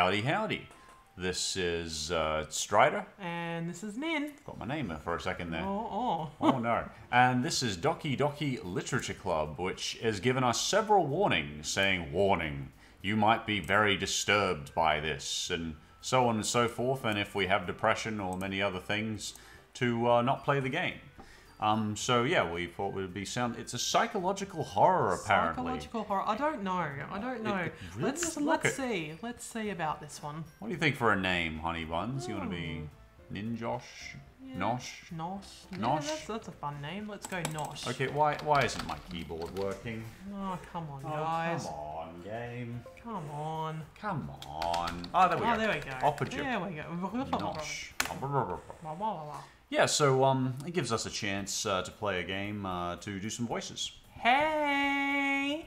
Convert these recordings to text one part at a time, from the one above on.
Howdy, howdy. This is Strider. And this is Nin. Got my name there for a second there. Oh. Oh no. And this is Doki Literature Club, which has given us several warnings saying, warning, you might be very disturbed by this, and so on and so forth, and if we have depression or many other things, to not play the game. So yeah, we thought it would be sound. It's a psychological horror, apparently. Psychological horror. I don't know. It really Let's see about this one. What do you think for a name, Honey Buns? You want to be Ninjosh? Yeah. Nosh? Yeah, Nosh? that's a fun name. Let's go Nosh. Okay, why isn't my keyboard working? Oh, come on, Oh, guys. come on, game. Come on. Come on. Oh, there we go. Oh, there we go. Opposite. There we go. Nosh. Hey! Yeah, so it gives us a chance to play a game, to do some voices. Hi.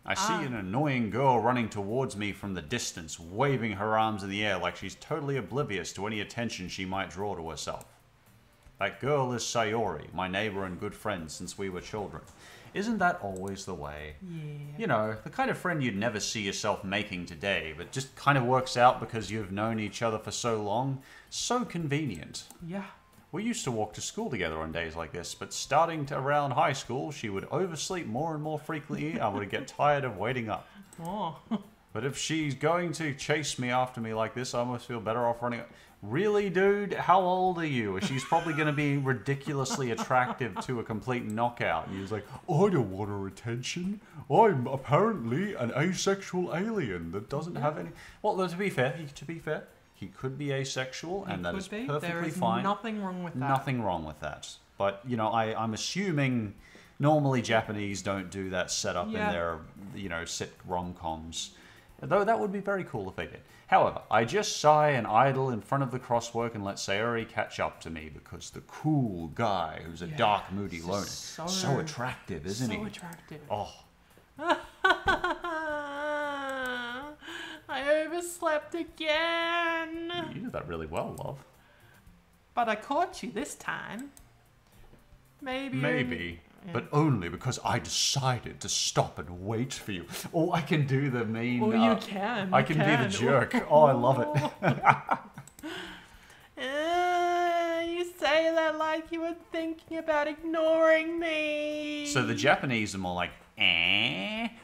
I see an annoying girl running towards me from the distance, waving her arms in the air like she's totally oblivious to any attention she might draw to herself. That girl is Sayori, my neighbor and good friend since we were children. Isn't that always the way? Yeah. You know, the kind of friend you'd never see yourself making today, but just kind of works out because you've known each other for so long. So convenient. Yeah. We used to walk to school together on days like this, but starting to around high school, she would oversleep more and more frequently. I would get tired of waiting up. Oh. But if she's going to chase me after me like this, I almost feel better off running. Really, dude? How old are you? She's probably going to be ridiculously attractive to a complete knockout. And he was like, I don't want her attention. I'm apparently an asexual alien that doesn't have any... Well, to be fair, he could be asexual, and that is perfectly fine. Nothing wrong with that. Nothing wrong with that. But, you know, I'm assuming normally Japanese don't do that setup in their, you know, sit rom-coms. Though that would be very cool if they did. However, I just sigh and idle in front of the crosswork and let Sayori catch up to me because the cool guy who's a dark, moody loner. So attractive, isn't he? So attractive. Oh. I overslept again. You did that really well, love. But I caught you this time. Maybe. But only because I decided to stop and wait for you. Oh, I can do the mean... Oh, you can. I can be the jerk. Oh, I love it. You say that like you were thinking about ignoring me. So the Japanese are more like,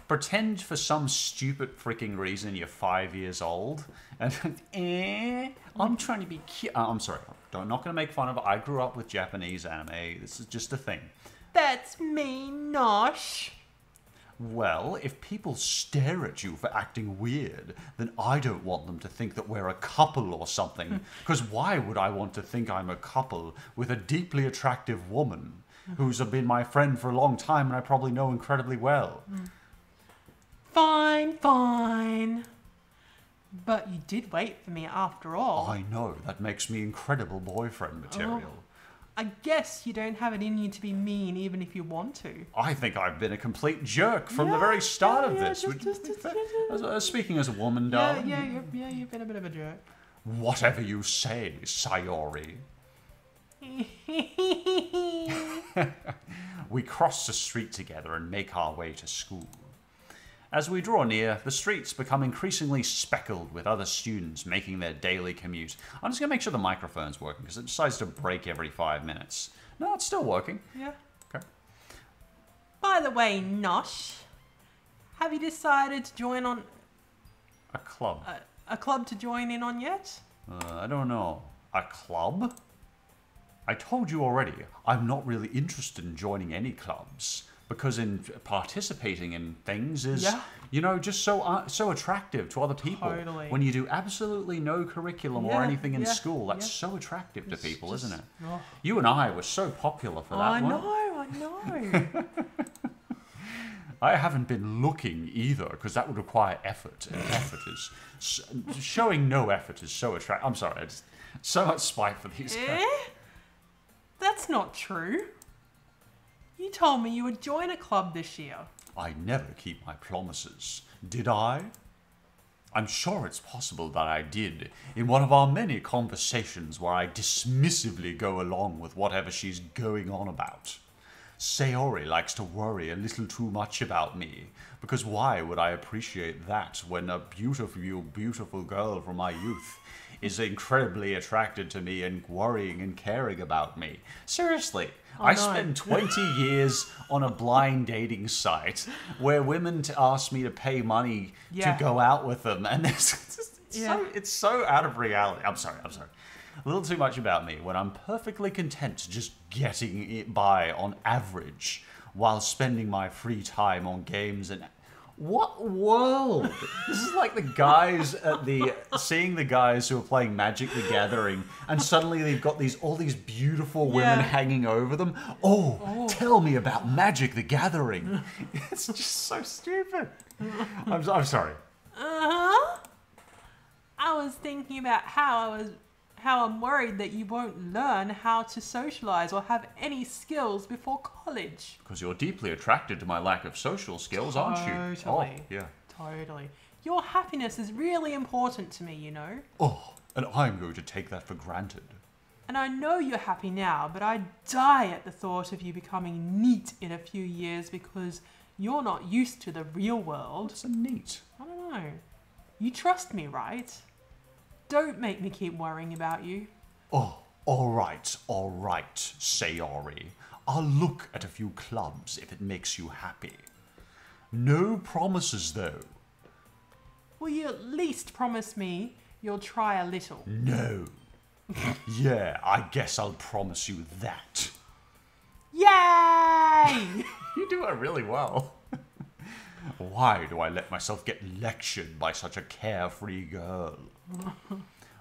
pretend for some stupid freaking reason you're 5 years old. And, I'm trying to be cute. I'm sorry. I'm not going to make fun of it. I grew up with Japanese anime. This is just a thing. That's me, Nosh. Well, if people stare at you for acting weird, then I don't want them to think that we're a couple or something. Because why would I want to think I'm a couple with a deeply attractive woman who's been my friend for a long time and I probably know incredibly well? Fine. But you did wait for me after all. I know, that makes me incredible boyfriend material. I guess you don't have it in you to be mean even if you want to. I think I've been a complete jerk from the very start of this. Speaking as a woman, darling. Yeah, you've been a bit of a jerk. Whatever you say, Sayori. We cross the street together and make our way to school. As we draw near, the streets become increasingly speckled with other students making their daily commute. I'm just going to make sure the microphone's working because it decides to break every 5 minutes. No, it's still working. Yeah. Okay. By the way, Nosh, have you decided to join on... A club? A club to join in on yet? I don't know. A club? I told you already, I'm not really interested in joining any clubs. Because in participating in things is, you know, just so attractive to other people. Totally. When you do absolutely no curriculum or anything in school, that's so attractive to people, isn't it? Oh. You and I were so popular for that one. I know. I haven't been looking either, because that would require effort. And effort is... showing no effort is so attractive. I'm sorry, so much spite for these guys. That's not true. You told me you would join a club this year. I never keep my promises, did I? I'm sure it's possible that I did in one of our many conversations where I dismissively go along with whatever she's going on about. Sayori likes to worry a little too much about me. Because why would I appreciate that when a beautiful, beautiful girl from my youth is incredibly attracted to me and worrying and caring about me? Seriously, I spent 20 years on a blind dating site where women ask me to pay money to go out with them, and it's so out of reality. I'm sorry. A little too much about me when I'm perfectly content just getting it by on average while spending my free time on games and... What world? This is like the guys at seeing the guys who are playing Magic the Gathering, and suddenly they've got all these beautiful women hanging over them. Oh, tell me about Magic the Gathering. It's just so stupid. I'm sorry. I was thinking about how I'm worried that you won't learn how to socialize or have any skills before college. Because you're deeply attracted to my lack of social skills, aren't you? Totally. Oh, yeah. Totally. Your happiness is really important to me, you know. Oh, and I'm going to take that for granted. And I know you're happy now, but I die at the thought of you becoming neat in a few years because you're not used to the real world. What's a neat? I don't know. You trust me, right? Don't make me keep worrying about you. Oh, all right, Sayori. I'll look at a few clubs if it makes you happy. No promises, though. Will you at least promise me you'll try a little? No. Yeah, I guess I'll promise you that. Yay! You do it really well. Why do I let myself get lectured by such a carefree girl?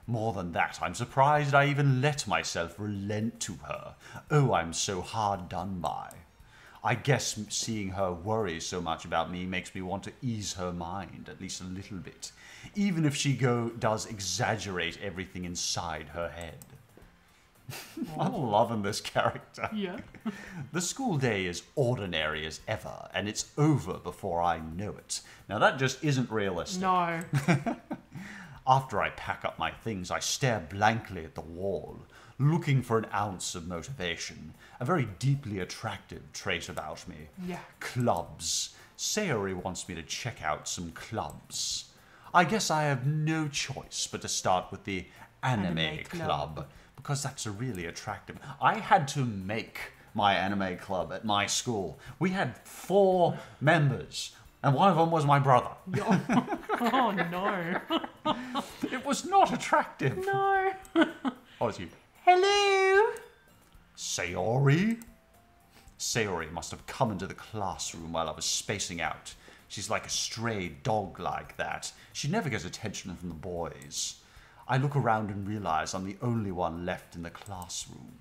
More than that, I'm surprised I even let myself relent to her. Oh, I'm so hard done by. I guess seeing her worry so much about me makes me want to ease her mind, at least a little bit, even if she does exaggerate everything inside her head. I'm loving this character. Yeah. The school day is ordinary as ever, and it's over before I know it. Now that just isn't realistic. No. After I pack up my things, I stare blankly at the wall, looking for an ounce of motivation, a very deeply attractive trait about me. Yeah. Clubs. Sayori wants me to check out some clubs. I guess I have no choice but to start with the anime club, because that's a really attractive... I had to make my anime club at my school. We had 4 members, and one of them was my brother. Oh, no. It was not attractive. No. Oh, it's you. Hello. Sayori? Sayori must have come into the classroom while I was spacing out. She's like a stray dog like that. She never gets attention from the boys. I look around and realize I'm the only one left in the classroom.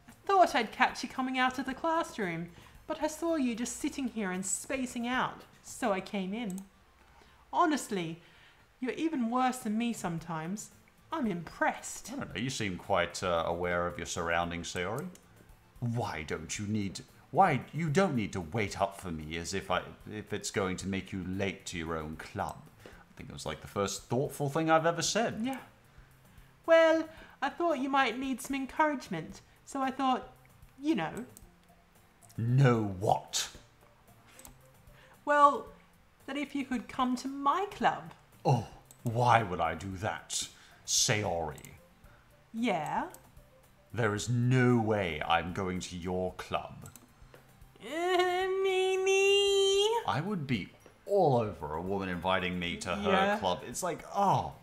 I thought I'd catch you coming out of the classroom, but I saw you just sitting here and spacing out, so I came in. Honestly, you're even worse than me sometimes. I'm impressed. I don't know, you seem quite aware of your surroundings, Sayori. You don't need to wait up for me as if it's going to make you late to your own club. I think it was like the first thoughtful thing I've ever said. Yeah. Well, I thought you might need some encouragement, so I thought, you know. Know what? Well, that if you could come to my club. Oh, why would I do that, Sayori? Yeah? There is no way I'm going to your club. Mimi. I would be all over a woman inviting me to her club. It's like, oh,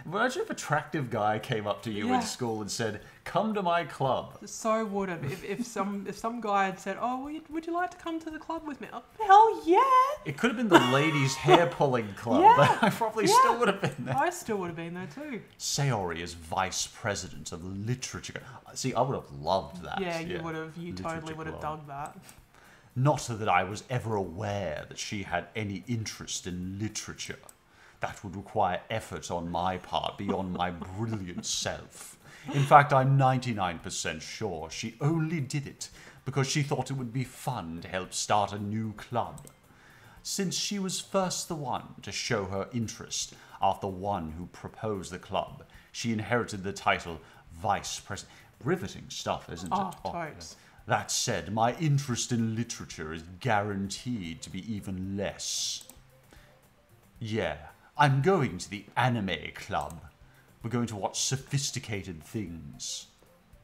imagine if an attractive guy came up to you in school and said, "Come to my club." So would have if some guy had said, "Oh, would you like to come to the club with me?" Oh, hell yeah! It could have been the ladies' hair pulling club. Yeah. I probably still would have been there. I still would have been there too. Sayori is vice president of literature. See, I would have loved that. Yeah, you would have. You Literature totally would have club. dug that. Not that I was ever aware that she had any interest in literature. That would require effort on my part beyond my brilliant self. In fact, I'm 99% sure she only did it because she thought it would be fun to help start a new club. Since she was first the one to show her interest after one who proposed the club, she inherited the title Vice President. Riveting stuff, isn't it? Oh, totes. That said, my interest in literature is guaranteed to be even less. Yeah, I'm going to the anime club. We're going to watch sophisticated things.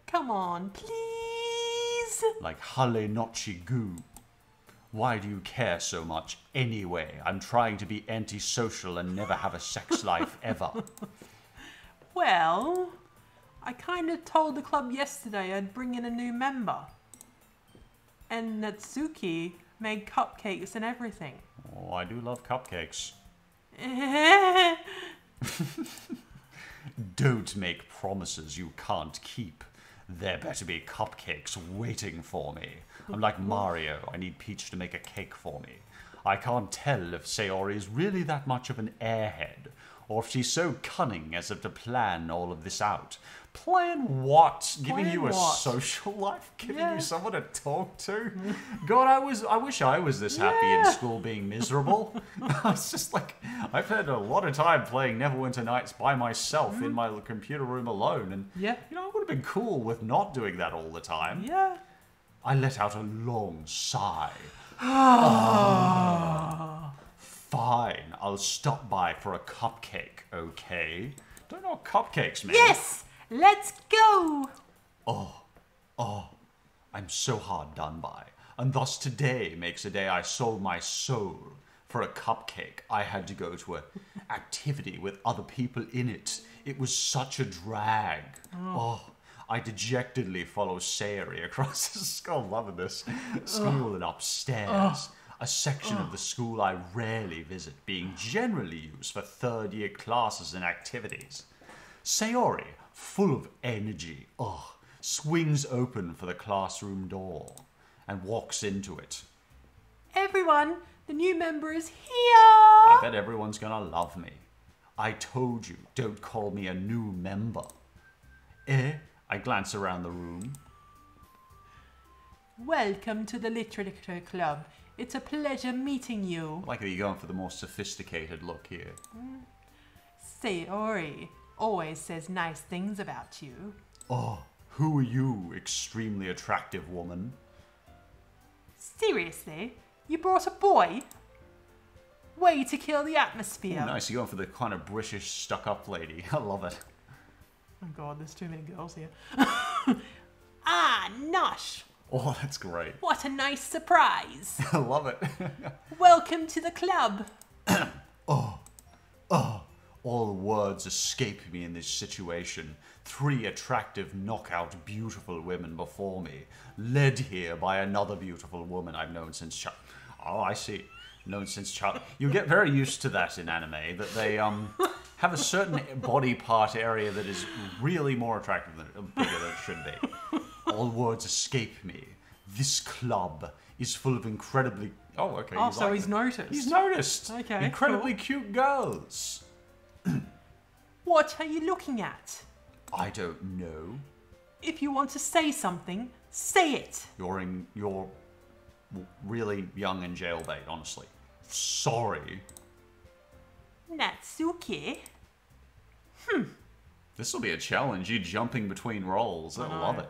Come on, please. Like Hale Nochi Gu. Why do you care so much anyway? I'm trying to be antisocial and never have a sex life ever. Well, I kind of told the club yesterday I'd bring in a new member. And Natsuki made cupcakes and everything. Oh, I do love cupcakes. Don't make promises you can't keep. There better be cupcakes waiting for me. I'm like Mario. I need Peach to make a cake for me. I can't tell if Sayori is really that much of an airhead, or if she's so cunning as if to plan all of this out. Plan what? Giving you a social life? Giving you someone to talk to? God, I wish I was this happy in school being miserable. I was just like, I've had a lot of time playing Neverwinter Nights by myself in my computer room alone. And, you know, I would have been cool with not doing that all the time. Yeah. I let out a long sigh. Fine, I'll stop by for a cupcake, okay? Don't know cupcakes, man. Yes! Let's go! I'm so hard done by. And thus today makes a day I sold my soul for a cupcake. I had to go to an activity with other people in it. It was such a drag. I dejectedly follow Sayori across the school, loving this, school and upstairs. A section of the school I rarely visit, being generally used for third-year classes and activities. Sayori, full of energy, swings open for the classroom door and walks into it. Everyone, the new member is here! I bet everyone's gonna love me. I told you, don't call me a new member. I glance around the room. Welcome to the Literature Club. It's a pleasure meeting you. I like that you're going for the more sophisticated look here. Sayori always says nice things about you. Who are you, extremely attractive woman? Seriously? You brought a boy? Way to kill the atmosphere. Ooh, nice, you're going for the kind of British stuck-up lady. I love it. Oh god, there's too many girls here. Nosh! Oh, that's great. What a nice surprise. I love it. Welcome to the club. All words escape me in this situation. 3 attractive, knockout, beautiful women before me, led here by another beautiful woman I've known since child. Oh, I see. Known since child. You get very used to that in anime, that they have a certain body part area that is really more attractive than bigger than it should be. All words escape me. This club is full of incredibly... Oh, okay. Oh, so he's noticed. He's noticed. Okay, Incredibly cute girls. What are you looking at? I don't know. If you want to say something, say it. You're really young and jailbait, honestly. Sorry. Natsuki? This will be a challenge. You jumping between roles. I love it.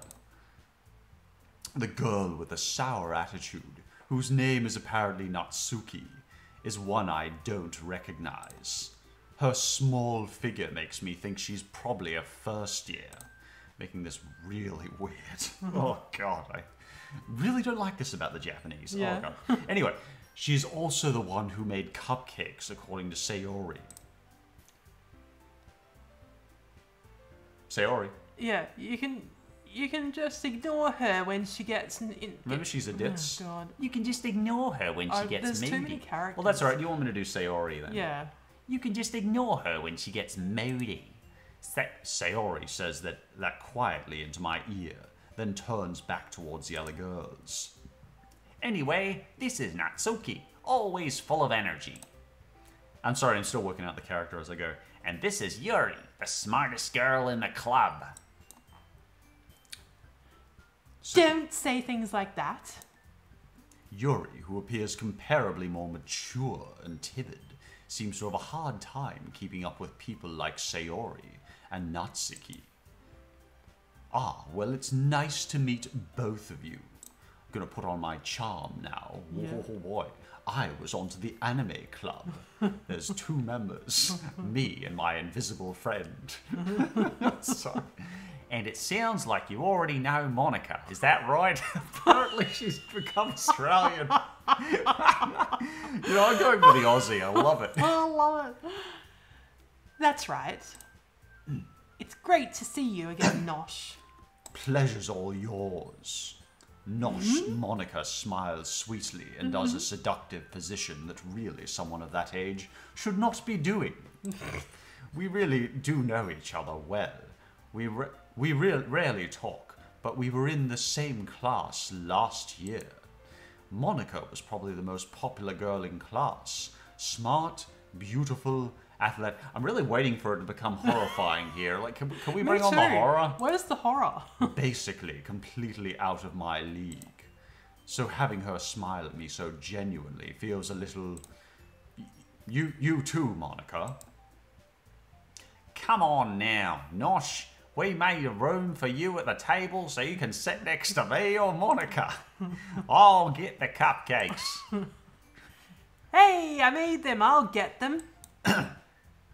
The girl with the sour attitude, whose name is apparently Natsuki, is one I don't recognize. Her small figure makes me think she's probably a first year, making this really weird. Oh god, I really don't like this about the Japanese. Yeah. Oh god. Anyway, she's also the one who made cupcakes, according to Sayori. Sayori. Yeah, you can just ignore her when she gets in. Remember, she's a ditz. Oh god. You can just ignore her when she gets There's moody. too many characters. Well, that's all right. You want me to do Sayori then? Yeah. You can just ignore her when she gets moody. Sayori says that quietly into my ear, then turns back towards the other girls. Anyway, this is Natsuki, always full of energy. I'm sorry, I'm still working out the character as I go. And this is Yuri, the smartest girl in the club. Don't say things like that. Yuri, who appears comparably more mature and timid, seems to have a hard time keeping up with people like Sayori and Natsuki. Ah, well, it's nice to meet both of you. gonna put on my charm now. Yeah. Oh boy. I was onto the anime club. There's 2 members, me and my invisible friend. Sorry. And it sounds like you already know Monica. Is that right? Apparently she's become Australian. I'm going with the Aussie. I love it. I love it. That's right. It's great to see you again, Nosh. Pleasure's all yours. Nosh, Monica smiles sweetly and does a seductive position that really someone of that age should not be doing. We really do know each other well. We rarely talk, but we were in the same class last year. Monica was probably the most popular girl in class. Smart, beautiful, athletic. I'm really waiting for it to become horrifying here. Like, can we bring on the horror? Where's the horror? Basically, completely out of my league. So having her smile at me so genuinely feels a little... You too, Monica. Come on now, Nosh. We made a room for you at the table so you can sit next to me or Monica. I'll get the cupcakes. Hey, I made them. I'll get them.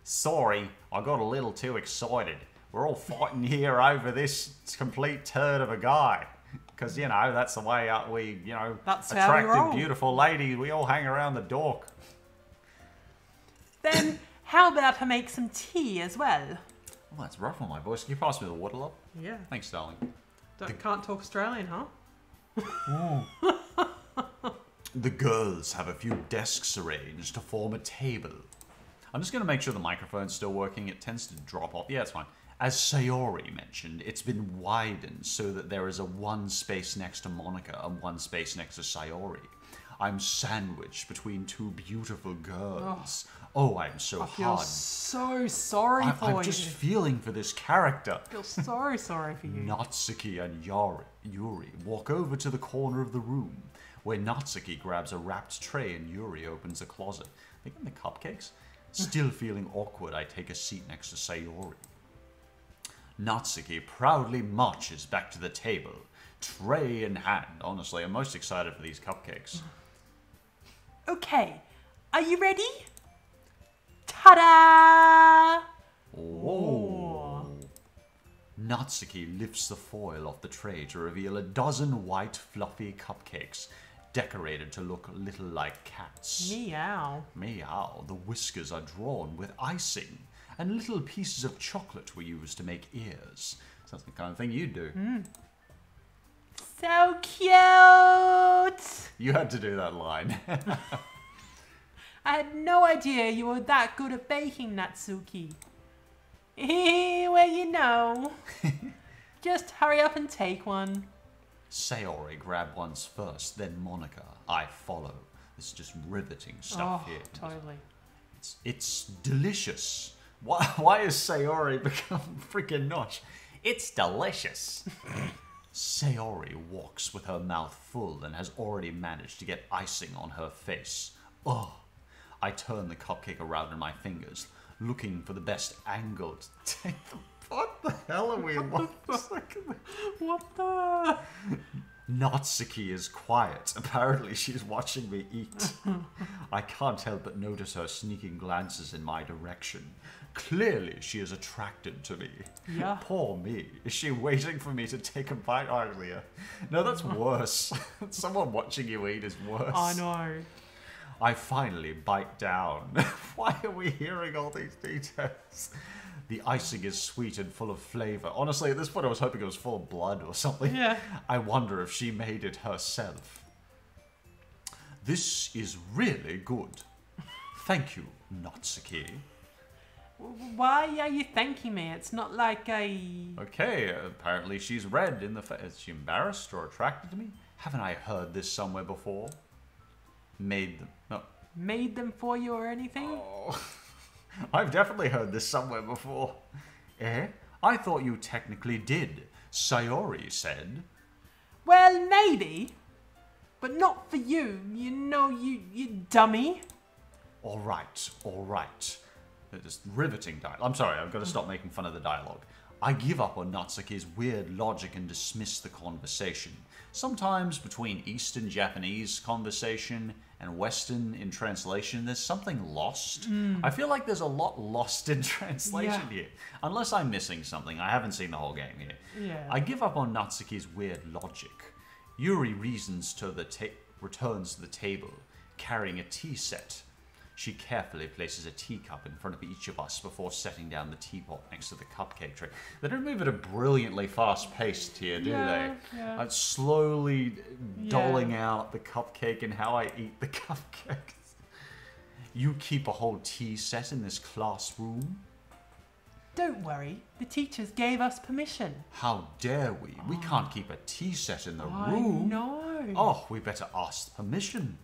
Sorry, I got a little too excited. We're all fighting here over this complete turd of a guy. Because, that's the way we, That's how we roll. attractive, beautiful ladies, we all hang around the dork. Then how about I make some tea as well? Oh, that's rough on my voice. Can you pass me the water, love? Yeah. Thanks, darling. Can't talk Australian, huh? The girls have a few desks arranged to form a table. I'm just going to make sure the microphone's still working. It tends to drop off. Yeah, it's fine. As Sayori mentioned, it's been widened so that there is a 1 space next to Monica and 1 space next to Sayori. I'm sandwiched between 2 beautiful girls. Oh, I'm so I feel hard. so sorry for you. I'm just feeling for this character. I feel so sorry for you. Natsuki and Yuri walk over to the corner of the room, where Natsuki grabs a wrapped tray and Yuri opens a closet. They get the cupcakes? Still feeling awkward, I take a seat next to Sayori. Natsuki proudly marches back to the table, tray in hand. Honestly, I'm most excited for these cupcakes. Okay, are you ready? Ta-da! Oh. Natsuki lifts the foil off the tray to reveal a dozen white, fluffy cupcakes, decorated to look a little like cats. Meow. Meow. The whiskers are drawn with icing, and little pieces of chocolate were used to make ears. Sounds like the kind of thing you'd do. So cute! You had to do that line. I had no idea you were that good at baking, Natsuki. Well, just hurry up and take one. Sayori grabbed ones first, then Monica. I follow. This is just riveting stuff here. Totally. It's delicious. Why has Sayori become freaking Notch? It's delicious. Sayori walks with her mouth full and has already managed to get icing on her face. Oh, I turn the cupcake around in my fingers, looking for the best angle to take them. What the hell are we? What the? Natsuki is quiet. Apparently she's watching me eat. I can't help but notice her sneaking glances in my direction. Clearly she is attracted to me. Yeah. Poor me. Is she waiting for me to take a bite? Oh, yeah. No, that's worse. Someone watching you eat is worse. I know. I finally bite down. Why are we hearing all these details? The icing is sweet and full of flavor. Honestly, at this point I was hoping it was full of blood or something. Yeah. I wonder if she made it herself. This is really good. Thank you, Natsuki. Why are you thanking me? It's not like Okay, apparently she's red in the face. Is she embarrassed or attracted to me? Haven't I heard this somewhere before? Made them. No. Made them for you or anything? Oh. I've definitely heard this somewhere before. Eh? I thought you technically did. Sayori said. Well, maybe. But not for you. You dummy. All right. Just riveting dialogue. I'm sorry, I've got to stop making fun of the dialogue. I give up on Natsuki's weird logic and dismiss the conversation. Sometimes between Eastern Japanese conversation and Western in translation, there's something lost. I feel like there's a lot lost in translation here. Unless I'm missing something. I haven't seen the whole game here. Yeah. I give up on Natsuki's weird logic. Yuri returns to the table, carrying a tea set. She carefully places a teacup in front of each of us before setting down the teapot next to the cupcake tray. They don't move at a brilliantly fast pace here, do they? Yeah. Slowly doling out the cupcake and how I eat the cupcakes. You keep a whole tea set in this classroom? Don't worry, the teachers gave us permission. How dare we? We can't keep a tea set in the room. I know. Oh, we better ask permission.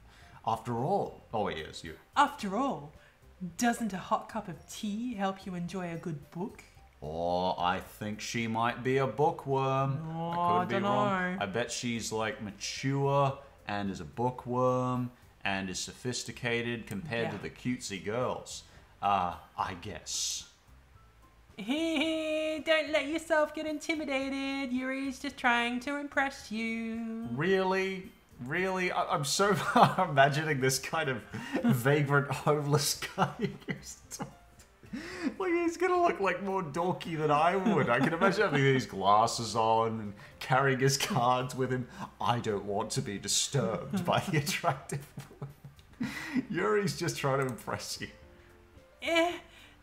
After all, yes, you. After all, doesn't a hot cup of tea help you enjoy a good book? Or I think she might be a bookworm. I could be wrong. I bet she's like mature and is a bookworm and is sophisticated compared to the cutesy girls. I guess. Don't let yourself get intimidated. Yuri's just trying to impress you. Really? Really? I'm so imagining this kind of vagrant homeless guy. Like, he's gonna look like more dorky than I would. I can imagine having these glasses on and carrying his cards with him. I don't want to be disturbed by the attractive woman. Yuri's just trying to impress you.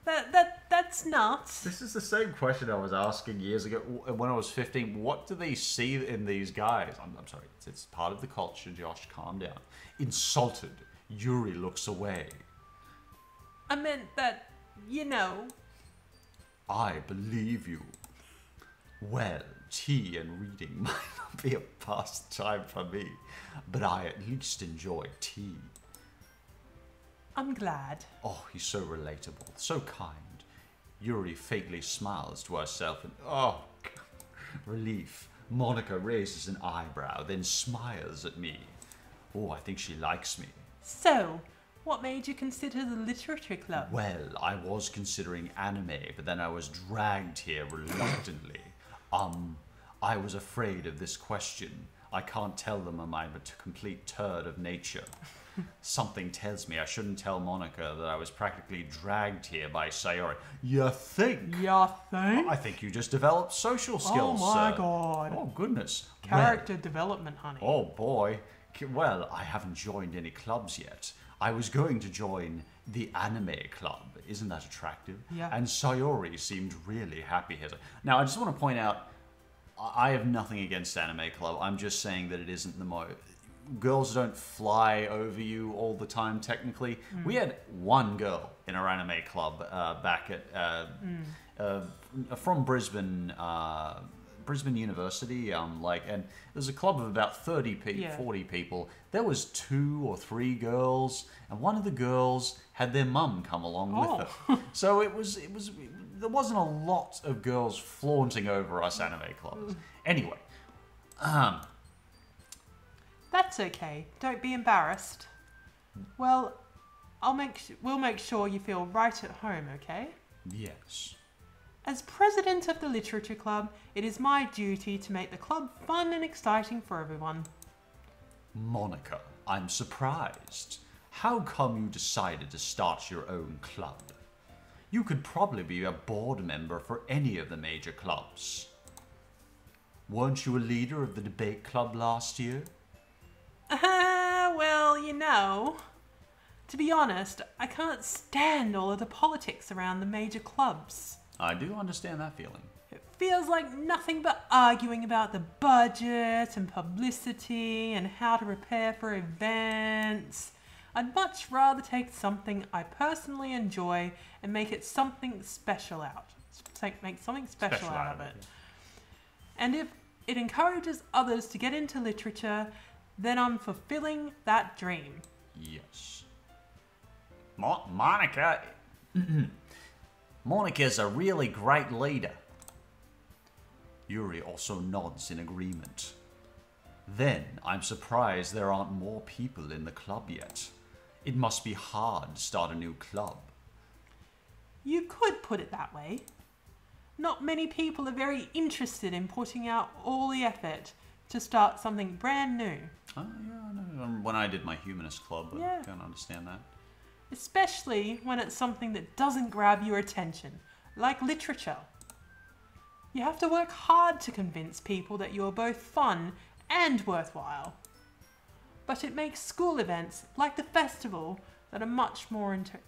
That's not. This is the same question I was asking years ago when I was 15. What do they see in these guys? I'm sorry, it's part of the culture, Josh, calm down. Insulted, Yuri looks away. I meant that, I believe you. Well, tea and reading might not be a pastime for me, but I at least enjoy tea. I'm glad. Oh, he's so relatable, so kind. Yuri faintly smiles to herself and, relief. Monica raises an eyebrow, then smiles at me. Oh, I think she likes me. So, what made you consider the literature club? Well, I was considering anime, but then I was dragged here reluctantly. I was afraid of this question. I can't tell them I'm a complete turd of nature. Something tells me I shouldn't tell Monica that I was practically dragged here by Sayori. You think? I think you just developed social skills, Oh my sir. god. Oh, goodness. Character development, honey. Oh, boy. Well, I haven't joined any clubs yet. I was going to join the anime club. Isn't that attractive? Yeah. And Sayori seemed really happy here. Now, I just want to point out, I have nothing against anime club. I'm just saying that it isn't the most... Girls don't fly over you all the time, technically. We had one girl in our anime club back at from Brisbane University. And there's a club of about 40 people. There was 2 or 3 girls, and one of the girls had their mum come along with her. So it was there wasn't a lot of girls flaunting over us anime clubs. Anyway, That's okay. Don't be embarrassed. Well, we'll make sure you feel right at home, okay? yes. As president of the literature club, it is my duty to make the club fun and exciting for everyone. Monica, I'm surprised. How come you decided to start your own club? You could probably be a board member for any of the major clubs. Weren't you a leader of the debate club last year? Well, to be honest, I can't stand all of the politics around the major clubs. I do understand that feeling. It feels like nothing but arguing about the budget and publicity and how to prepare for events. I'd much rather take something I personally enjoy and make it something special make something special out of it. And if it encourages others to get into literature, then I'm fulfilling that dream. Yes. Monica... Monica's a really great leader. Yuri also nods in agreement. Then, I'm surprised there aren't more people in the club yet. It must be hard to start a new club. You could put it that way. Not many people are very interested in putting out all the effort to start something brand new. Oh, yeah, I know. When I did my humanist club, Yeah. I can't understand that. Especially when it's something that doesn't grab your attention, like literature. You have to work hard to convince people that you're both fun and worthwhile. But it makes school events, like the festival, that are much more important.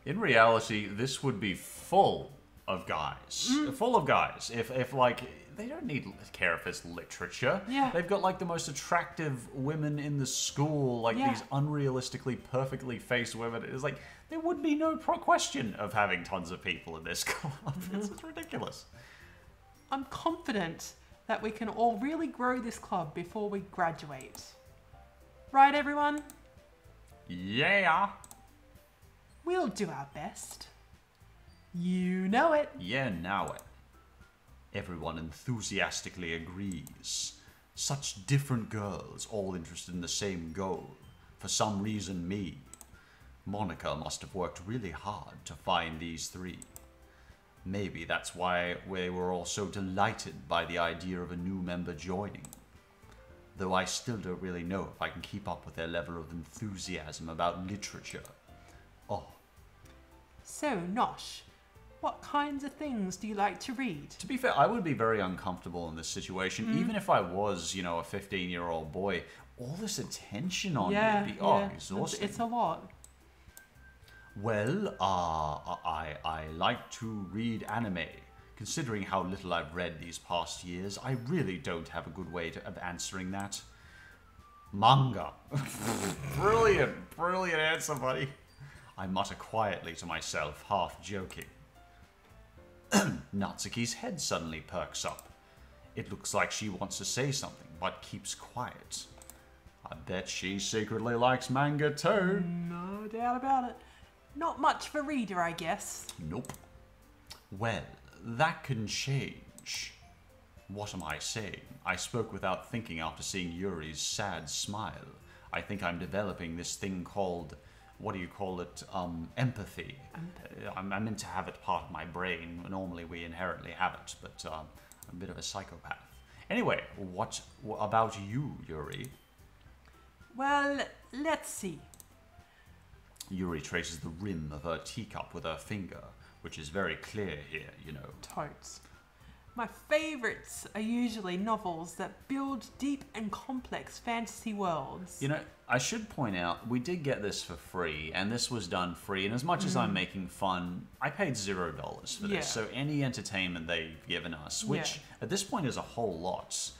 In reality, this would be full of guys. Full of guys. If like, they don't need to care if it's literature. Yeah. They've got like the most attractive women in the school, like Yeah. these unrealistically perfectly faced women. It's like, there would be no question of having tons of people in this club. It's ridiculous. I'm confident that we can all really grow this club before we graduate. Right, everyone? Yeah. We'll do our best. You know it. Yeah, now it. Everyone enthusiastically agrees. Such different girls, all interested in the same goal. For some reason, me. Monica must have worked really hard to find these three. Maybe that's why we were all so delighted by the idea of a new member joining. Though I still don't really know if I can keep up with their level of enthusiasm about literature. Oh, So, Nosh, what kinds of things do you like to read? to be fair, I would be very uncomfortable in this situation, even if I was, a 15-year-old boy. All this attention on me would be, exhausting. It's a lot. Well, I like to read anime. Considering how little I've read these past years, I really don't have a good way of answering that. Manga. Brilliant answer, buddy. I mutter quietly to myself, half joking. Natsuki's head suddenly perks up. It looks like she wants to say something, but keeps quiet. I bet she secretly likes manga too. No doubt about it. Not much of a reader, I guess. Nope. Well, that can change. What am I saying? I spoke without thinking after seeing Yuri's sad smile. I think I'm developing this thing called, what do you call it, empathy. I'm meant to have it part of my brain. Normally we inherently have it, but I'm a bit of a psychopath. Anyway, what about you, Yuri? Well, let's see. Yuri traces the rim of her teacup with her finger, which is very clear here, Totes. My favourites are usually novels that build deep and complex fantasy worlds. I should point out, we did get this for free, and this was done free, and as much as I'm making fun, I paid $0 for this, Yeah. so any entertainment they've given us, which at this point is a whole lot,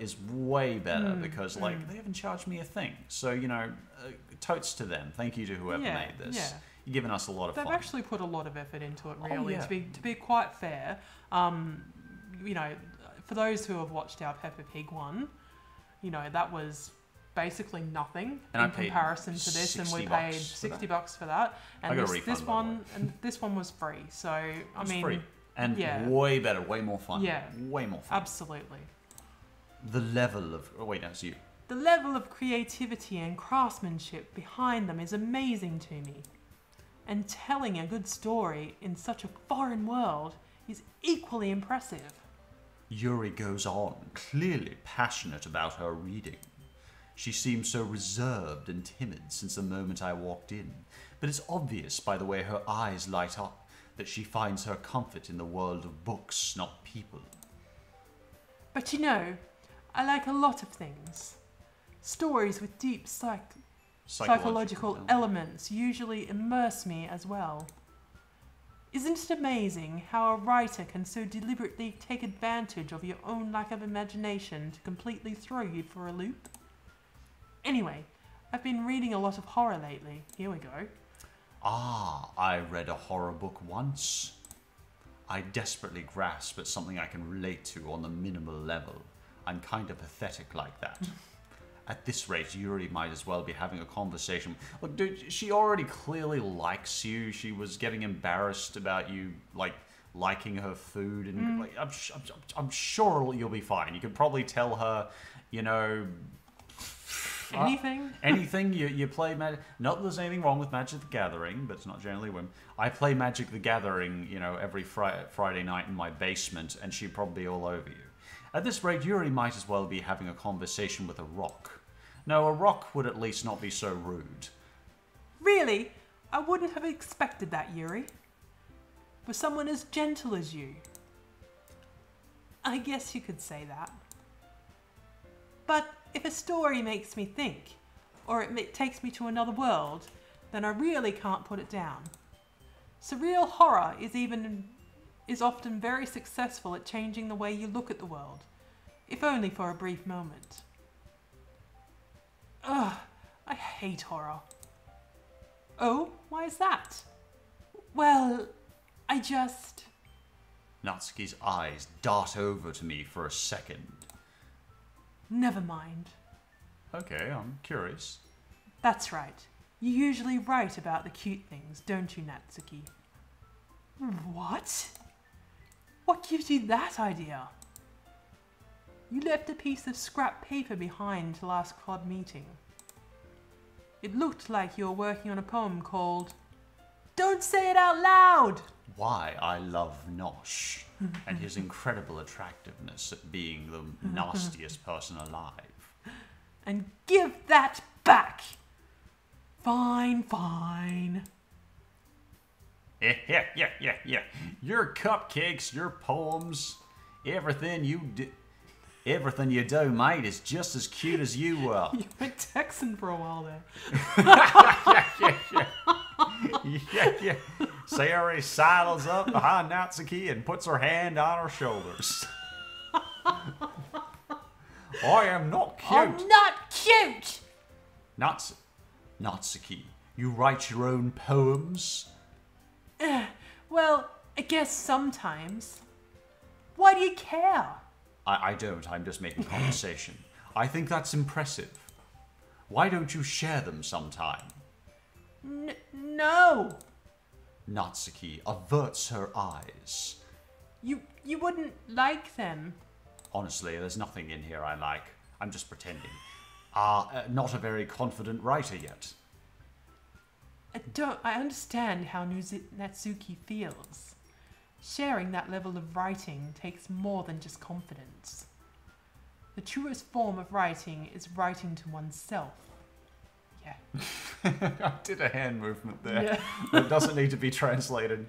is way better, because, they haven't charged me a thing. So, totes to them. Thank you to whoever made this. Yeah. You've given us a lot of They've fun. actually put a lot of effort into it, Oh, really. yeah. To be quite fair, for those who have watched our Peppa Pig one, that was basically nothing And I in paid comparison to this, and we $60 paid for that. $60 for that. And I got a this refund, by the one, and this one was free. So I mean, free. And yeah. way better, way more fun. Yeah. Way more fun. Absolutely. The level of... Oh, wait, that's you. The level of creativity and craftsmanship behind them is amazing to me. And telling a good story in such a foreign world is equally impressive. Yuri goes on, clearly passionate about her reading. She seems so reserved and timid since the moment I walked in, but it's obvious by the way her eyes light up that she finds her comfort in the world of books, not people. But I like a lot of things. Stories with deep psychological elements usually immerse me as well. Isn't it amazing how a writer can so deliberately take advantage of your own lack of imagination to completely throw you for a loop? Anyway, I've been reading a lot of horror lately. Here we go. I read a horror book once. I desperately grasp at something I can relate to on the minimal level. I'm kind of pathetic like that. At this rate, Yuri might as well be having a conversation. Look, dude, she already clearly likes you. She was getting embarrassed about you, liking her food. And I'm sure you'll be fine. You could probably tell her, Anything? Anything you play Magic. Not that there's anything wrong with Magic the Gathering, but it's not generally women. I play Magic the Gathering, every Friday night in my basement, and she'd probably be all over you. At this rate, Yuri might as well be having a conversation with a rock. No, a rock would at least not be so rude. Really? I wouldn't have expected that, Yuri. For someone as gentle as you. I guess you could say that. But if a story makes me think, or it takes me to another world, then I really can't put it down. Surreal horror is often very successful at changing the way you look at the world, if only for a brief moment. Ugh, I hate horror. Oh, why is that? Well, I just... Natsuki's eyes dart over to me for a second. Never mind. Okay, I'm curious. That's right. You usually write about the cute things, don't you, Natsuki? What? What gives you that idea? You left a piece of scrap paper behind last club meeting. It looked like you were working on a poem called Don't Say It Out Loud! Why I love Nosh and his incredible attractiveness at being the nastiest person alive. And give that back! Fine, fine. Yeah. Your cupcakes, your poems, everything you do, mate, is just as cute as you were. You went Texan for a while there. Yeah. Sayori sidles up behind Natsuki and puts her hand on her shoulders. I am not cute. I'm not cute! Natsuki, you write your own poems? Well, I guess sometimes. Why do you care? I don't. I'm just making conversation. I think that's impressive. Why don't you share them sometime? No. Natsuki averts her eyes. You wouldn't like them. Honestly, there's nothing in here I like. I'm just pretending. Not a very confident writer yet. I understand how Natsuki feels. Sharing that level of writing takes more than just confidence. The truest form of writing is writing to oneself. Yeah. I did a hand movement there. Yeah. That doesn't need to be translated.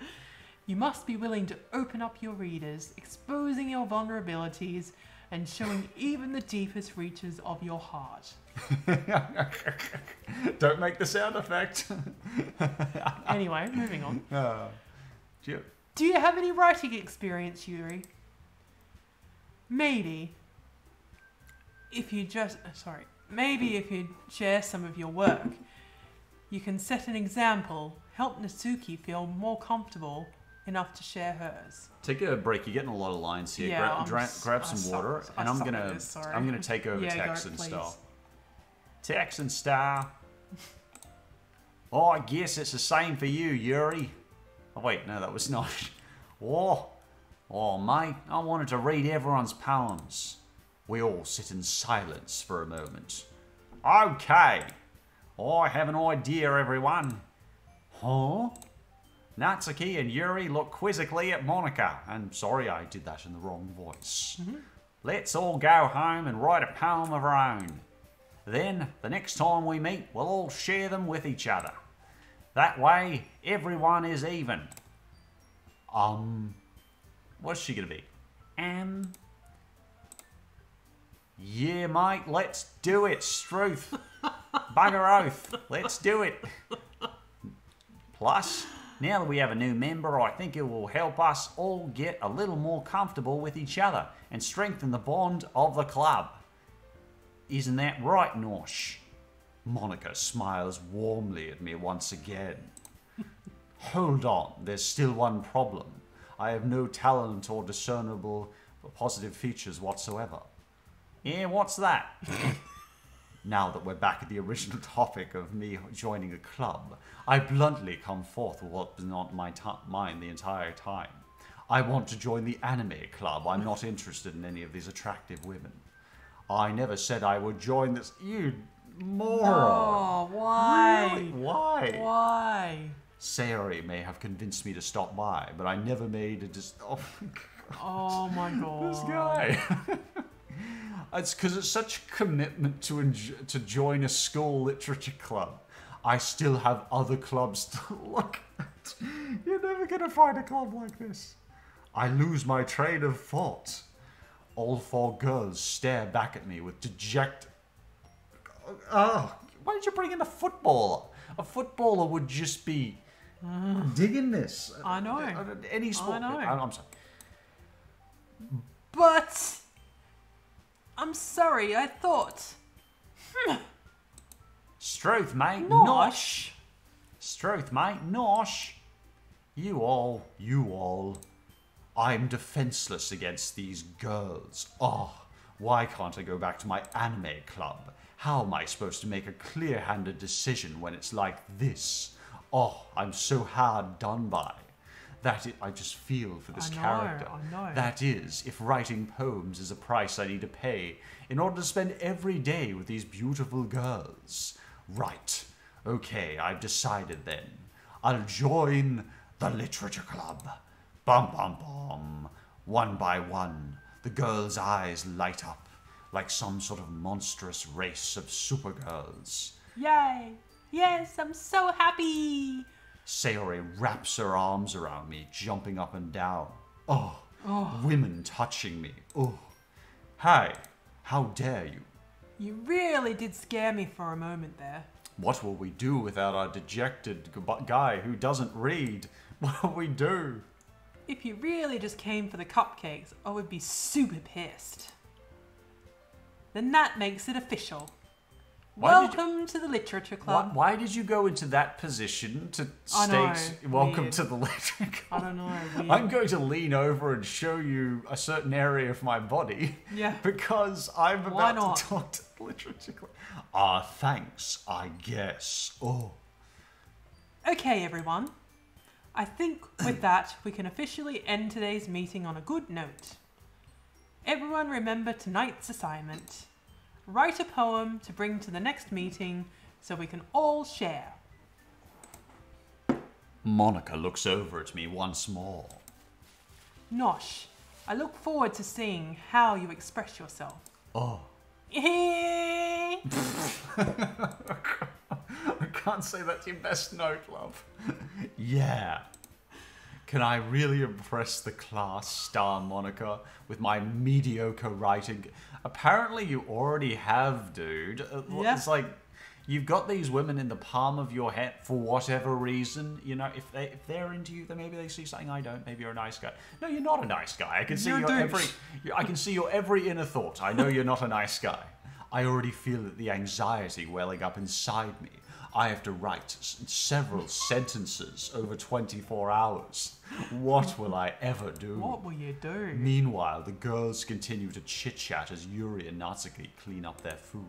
You must be willing to open up your readers, exposing your vulnerabilities, and showing even the deepest reaches of your heart. Don't make the sound effect. Anyway, moving on. Do you have any writing experience, Yuri? Maybe if you share some of your work, you can set an example, help Natsuki feel more comfortable enough to share hers. Take a break. You're getting a lot of lines here. Yeah, grab some water, and I'm gonna take over Texan style. Texan style. Oh, I guess it's the same for you, Yuri. Oh wait, no, that was not. Oh, mate, I wanted to read everyone's poems. We all sit in silence for a moment. Okay. I have an idea, everyone. Huh? Natsuki and Yuri look quizzically at Monica. And sorry, I did that in the wrong voice. Let's all go home and write a poem of our own. Then, the next time we meet, we'll all share them with each other. That way, everyone is even. What's she gonna be? Yeah, mate, let's do it, Struth. Bugger oath, let's do it. Plus, now that we have a new member, I think it will help us all get a little more comfortable with each other and strengthen the bond of the club. Isn't that right, Nosh? Monica smiles warmly at me once again. Hold on, there's still one problem. I have no talent or discernible positive features whatsoever. Yeah, what's that? Now that we're back at the original topic of me joining a club, I bluntly come forth with what was not my mind the entire time. I want to join the anime club. I'm not interested in any of these attractive women. I never said I would join this. You Moron. Oh, why? Really? Why? Why? Sayori may have convinced me to stop by, but I never made a Oh my god. This guy. It's because it's such a commitment to join a school literature club. I still have other clubs to look at. You're never going to find a club like this. I lose my train of thought. All four girls stare back at me with dejected... Oh, why did you bring in a footballer? A footballer would just be digging this. I know. Any sport. I know. I'm sorry. But... I'm sorry, I thought... Struth, mate. Nosh. Struth, mate. Nosh. You all. I'm defenseless against these girls. Oh, why can't I go back to my anime club? How am I supposed to make a clear-handed decision when it's like this? Oh, I'm so hard done by. I just feel for this character. I know. That is, if writing poems is a price I need to pay in order to spend every day with these beautiful girls. Right. Okay, I've decided then. I'll join the literature club. Bum bum bum. One by one, the girls' eyes light up like some sort of monstrous race of supergirls. Yay! Yes, I'm so happy! Sayori wraps her arms around me, jumping up and down. Oh, women touching me. Oh, hi, how dare you? You really did scare me for a moment there. What will we do without our dejected guy who doesn't read? What will we do? If you really just came for the cupcakes, I would be super pissed. Then that makes it official. Welcome to the literature club. Why did you go into that position to state welcome to the literature club? I don't know. Weird. I'm going to lean over and show you a certain area of my body. Yeah. Because I'm about to talk to the literature club. Thanks, I guess. Oh. Okay, everyone. I think with that, we can officially end today's meeting on a good note. Everyone remember tonight's assignment. Write a poem to bring to the next meeting so we can all share. Monica looks over at me once more. Nosh, I look forward to seeing how you express yourself. Oh. I can't say that's your best note, love. Yeah. Can I really impress the class, Star Monica, with my mediocre writing? Apparently you already have, dude. Yeah. It's like, you've got these women in the palm of your hand for whatever reason. You know, if they're into you, then maybe they see something I don't. Maybe you're a nice guy. No, you're not a nice guy. I can see I can see your every inner thought. I know you're not a nice guy. I already feel the anxiety welling up inside me. I have to write several sentences over 24 hours. What will I ever do? What will you do? Meanwhile, the girls continue to chit-chat as Yuri and Natsuki clean up their food.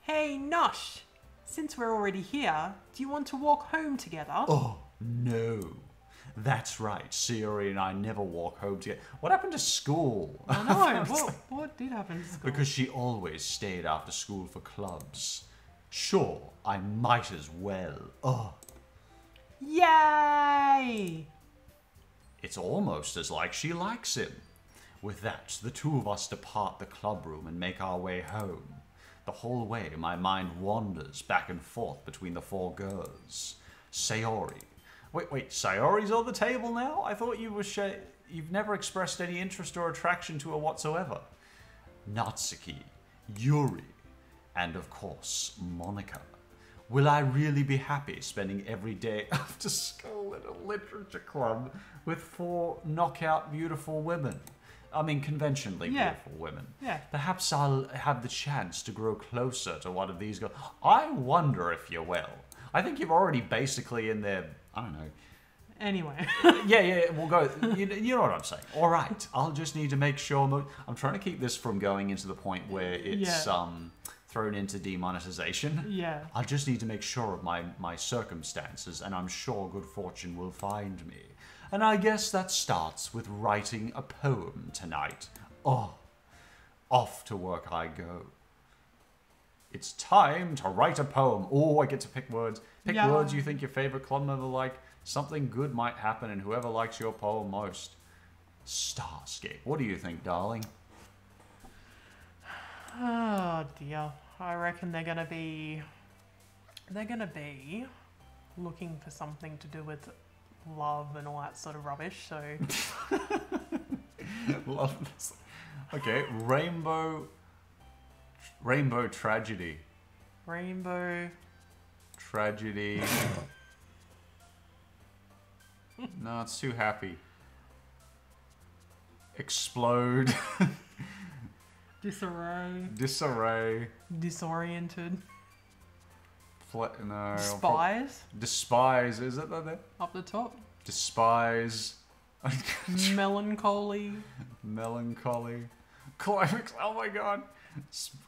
Hey, Nosh, since we're already here, do you want to walk home together? Oh, no. That's right, Sayori and I never walk home together. What happened to school? I know, what did happen to school? Because she always stayed after school for clubs. Sure, I might as well. Oh. Yay! It's almost as like she likes him. With that, the two of us depart the club room and make our way home. The whole way, my mind wanders back and forth between the four girls. Sayori. Wait, Sayori's on the table now? I thought you've never expressed any interest or attraction to her whatsoever. Natsuki, Yuri, and of course, Monica. Will I really be happy spending every day after school at a literature club with four knockout beautiful women? I mean, conventionally beautiful women. Yeah. Perhaps I'll have the chance to grow closer to one of these girls. I wonder if you will. I think you're already basically in there, I don't know. Anyway. yeah, we'll go. You know what I'm saying. All right, I'll just need to make sure. I'm trying to keep this from going into the point where it's thrown into demonetization. Yeah. I just need to make sure of my circumstances, and I'm sure good fortune will find me. And I guess that starts with writing a poem tonight. Oh, off to work I go. It's time to write a poem. Oh, I get to pick words. Pick Yeah. words you think your favorite club member like. Something good might happen, and whoever likes your poem most. Starscape. What do you think, darling? Oh dear. I reckon they're gonna be looking for something to do with love and all that sort of rubbish, so Love this. Okay, Rainbow Tragedy. rainbow. Tragedy. No, it's too happy. Explode. Disarray. Disarray. Disoriented. No. Spies Despise. Is it that? up the top. Despise. Melancholy. Melancholy. Climax. Oh my god.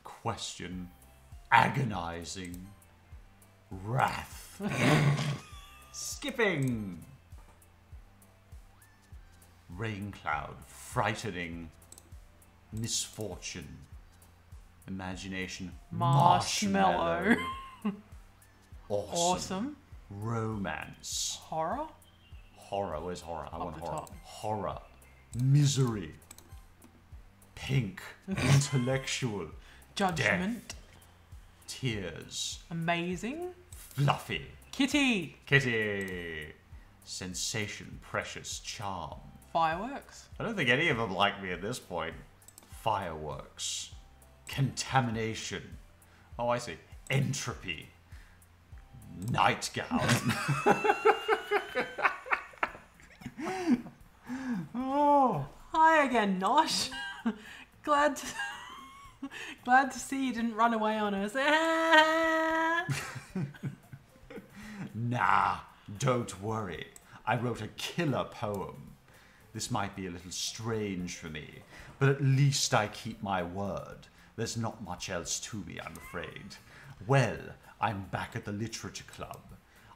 Question. Agonizing. Wrath. Skipping. Rain cloud. Frightening. Misfortune. Imagination. Marshmallow. Awesome. Awesome. Romance. Horror. Horror. Where's horror? I want the horror. top. Horror. Misery. Pink. Intellectual. Judgment. Tears. Amazing. Fluffy. Kitty. Kitty. Sensation. Precious. Charm. Fireworks. I don't think any of them like me at this point. Fireworks. Contamination. Oh, I see. Entropy. Nightgown. Oh. Hi again, Nosh. glad to see you didn't run away on us. Nah, don't worry. I wrote a killer poem. This might be a little strange for me, but at least I keep my word. There's not much else to me, I'm afraid. Well, I'm back at the literature club.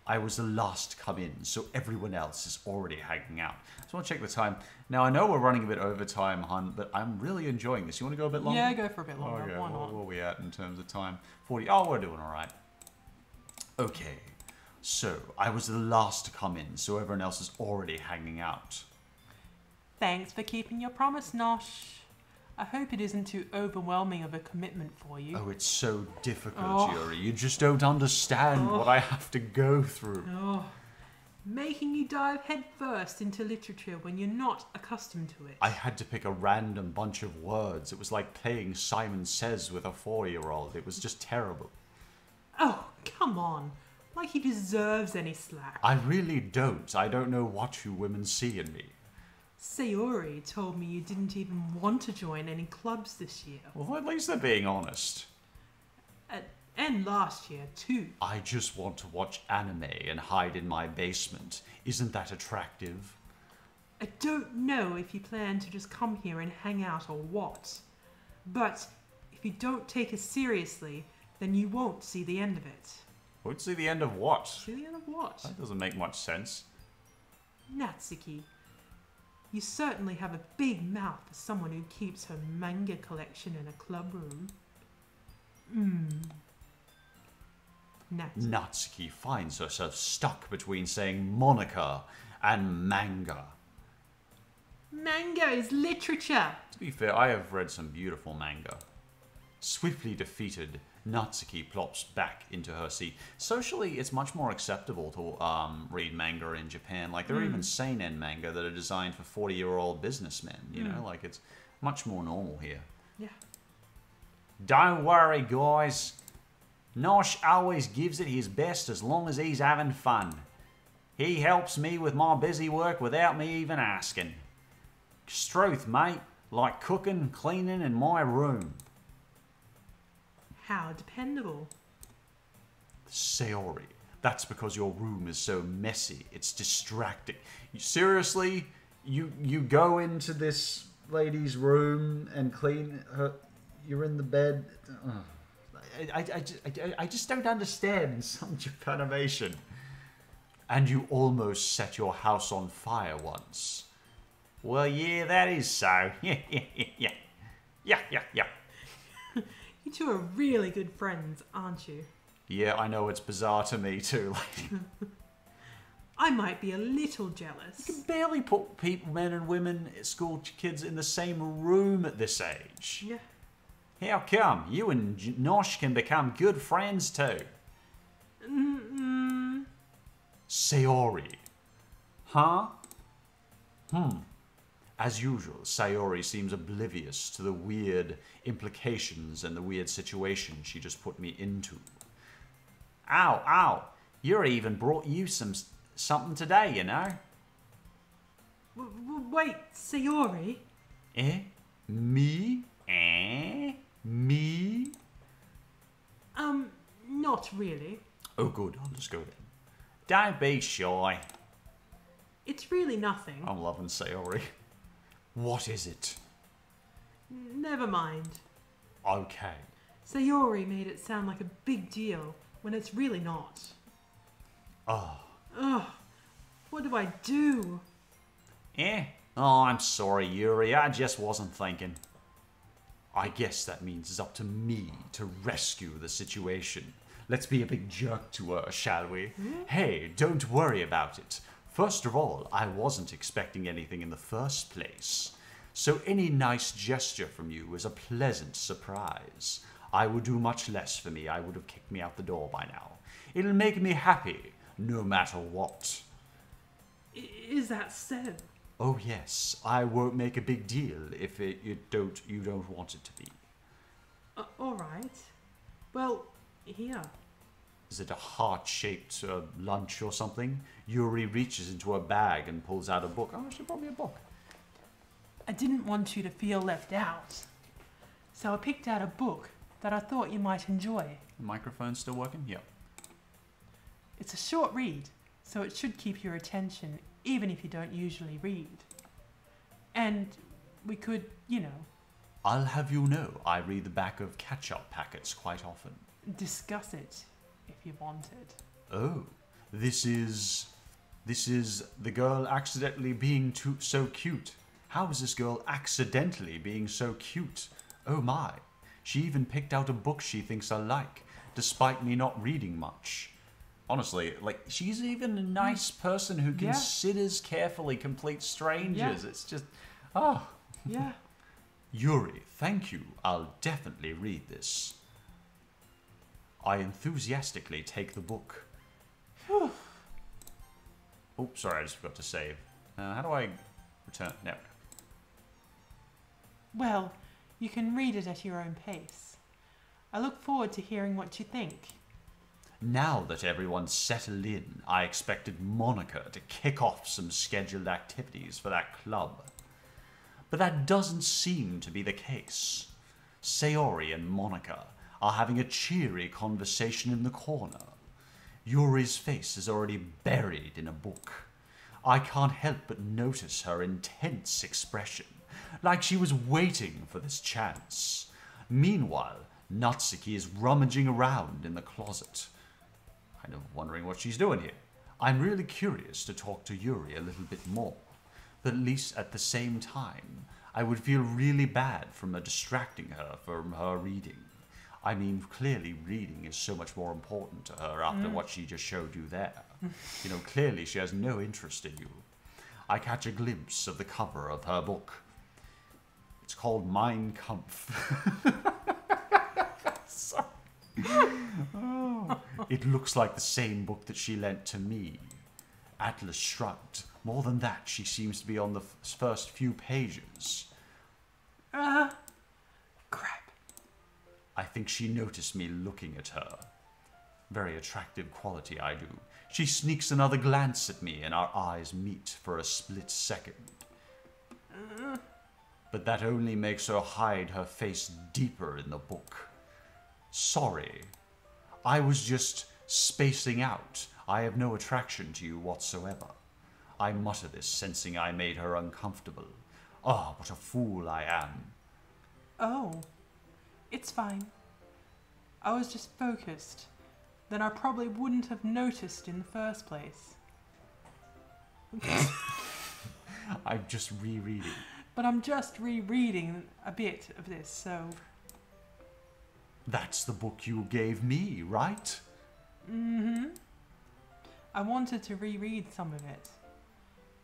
I was the last to come in, so everyone else is already hanging out. So I want to check the time. Now, I know we're running a bit over time, hun, but I'm really enjoying this. You want to go a bit longer? Yeah, go for a bit longer. Okay, Why what not? are we at in terms of time? 40. Oh, we're doing all right. Okay, so I was the last to come in, so everyone else is already hanging out. Thanks for keeping your promise, Nosh. I hope it isn't too overwhelming of a commitment for you. Oh, it's so difficult, Oh. Yuri. You just don't understand what I have to go through. Oh, making you dive headfirst into literature when you're not accustomed to it. I had to pick a random bunch of words. It was like playing Simon Says with a 4-year-old. It was just terrible. Oh, come on. Like he deserves any slack. I really don't. I don't know what you women see in me. Sayori told me you didn't even want to join any clubs this year. Well, at least they're being honest. And last year, too. I just want to watch anime and hide in my basement. Isn't that attractive? I don't know if you plan to just come here and hang out or what. But if you don't take it seriously, then you won't see the end of it. Won't see the end of what? See the end of what? That doesn't make much sense. Natsuki, you certainly have a big mouth for someone who keeps her manga collection in a club room. Natsuki. Natsuki finds herself stuck between saying Monica and manga. Manga is literature. To be fair, I have read some beautiful manga. Swiftly defeated, Natsuki plops back into her seat. Socially, it's much more acceptable to read manga in Japan. Like, there are even seinen manga that are designed for 40-year-old businessmen, you know? Like, it's much more normal here. Yeah. Don't worry, guys. Nosh always gives it his best as long as he's having fun. He helps me with my busy work without me even asking. Struth, mate, like cooking, cleaning in my room. How dependable. Sayori, that's because your room is so messy. It's distracting. Seriously, you go into this lady's room and clean her. You're in the bed. I just don't understand some Japanimation. And you almost set your house on fire once. Well, yeah, that is so. Yeah. You two are really good friends, aren't you? Yeah, I know, it's bizarre to me too. I might be a little jealous. You can barely put people, men and women, school kids in the same room at this age. Yeah. How come? You and Nosh can become good friends too. Sayori. Huh? As usual, Sayori seems oblivious to the weird implications and the weird situation she just put me into. Ow, ow. Yuri even brought you something today, you know? Wait, Sayori? Eh? Me? Me? Not really. Oh, good. I'll just go then. Don't be shy. It's really nothing. I'm loving Sayori. What is it? Never mind. Okay. Sayori made it sound like a big deal when it's really not. Oh. Ugh. What do I do? Eh? Oh, I'm sorry, Yuri. I just wasn't thinking. I guess that means it's up to me to rescue the situation. Let's be a big jerk to her, shall we? Hey, don't worry about it. First of all, I wasn't expecting anything in the first place. So any nice gesture from you is a pleasant surprise. I would do much less for me. I would have kicked me out the door by now. It'll make me happy, no matter what. Is that so? Oh yes, I won't make a big deal if you don't want it to be. All right. Well, here. Is it a heart-shaped lunch or something? Yuri reaches into her bag and pulls out a book. Oh, she brought me a book. I didn't want you to feel left out. So I picked out a book that I thought you might enjoy. The microphone's still working? Yep. It's a short read, so it should keep your attention even if you don't usually read. And we could, I'll have you know, I read the back of catch-up packets quite often. discuss it if you wanted. Oh, this is the girl accidentally being so cute. How is this girl accidentally being so cute? Oh my. She even picked out a book she thinks I like, despite me not reading much. Honestly, she's even a nice person who considers carefully complete strangers. Yeah. It's just, oh. Yeah. Yuri, thank you. I'll definitely read this. I enthusiastically take the book. Oh, sorry, I just forgot to save. How do I return? No. Well, you can read it at your own pace. I look forward to hearing what you think. Now that everyone's settled in, I expected Monica to kick off some scheduled activities for that club. But that doesn't seem to be the case. Sayori and Monica are having a cheery conversation in the corner. Yuri's face is already buried in a book. I can't help but notice her intense expression, like she was waiting for this chance. Meanwhile, Natsuki is rummaging around in the closet, kind of wondering what she's doing here. I'm really curious to talk to Yuri a little bit more, but at least at the same time, I would feel really bad from distracting her from her reading. I mean, clearly reading is so much more important to her after what she just showed you there. Clearly she has no interest in you. I catch a glimpse of the cover of her book. It's called Mein Kampf. Sorry. Oh, it looks like the same book that she lent to me. Atlas shrugged. More than that, she seems to be on the first few pages. Crap. I think she noticed me looking at her. Very attractive quality, I do. She sneaks another glance at me and our eyes meet for a split second. But that only makes her hide her face deeper in the book. Sorry. I was just spacing out. I have no attraction to you whatsoever. I mutter this, sensing I made her uncomfortable. Oh, what a fool I am. Oh, it's fine. I was just focused. Then I probably wouldn't have noticed in the first place. I'm just rereading. But I'm just rereading a bit of this, so... That's the book you gave me, right? Mm-hmm. I wanted to reread some of it.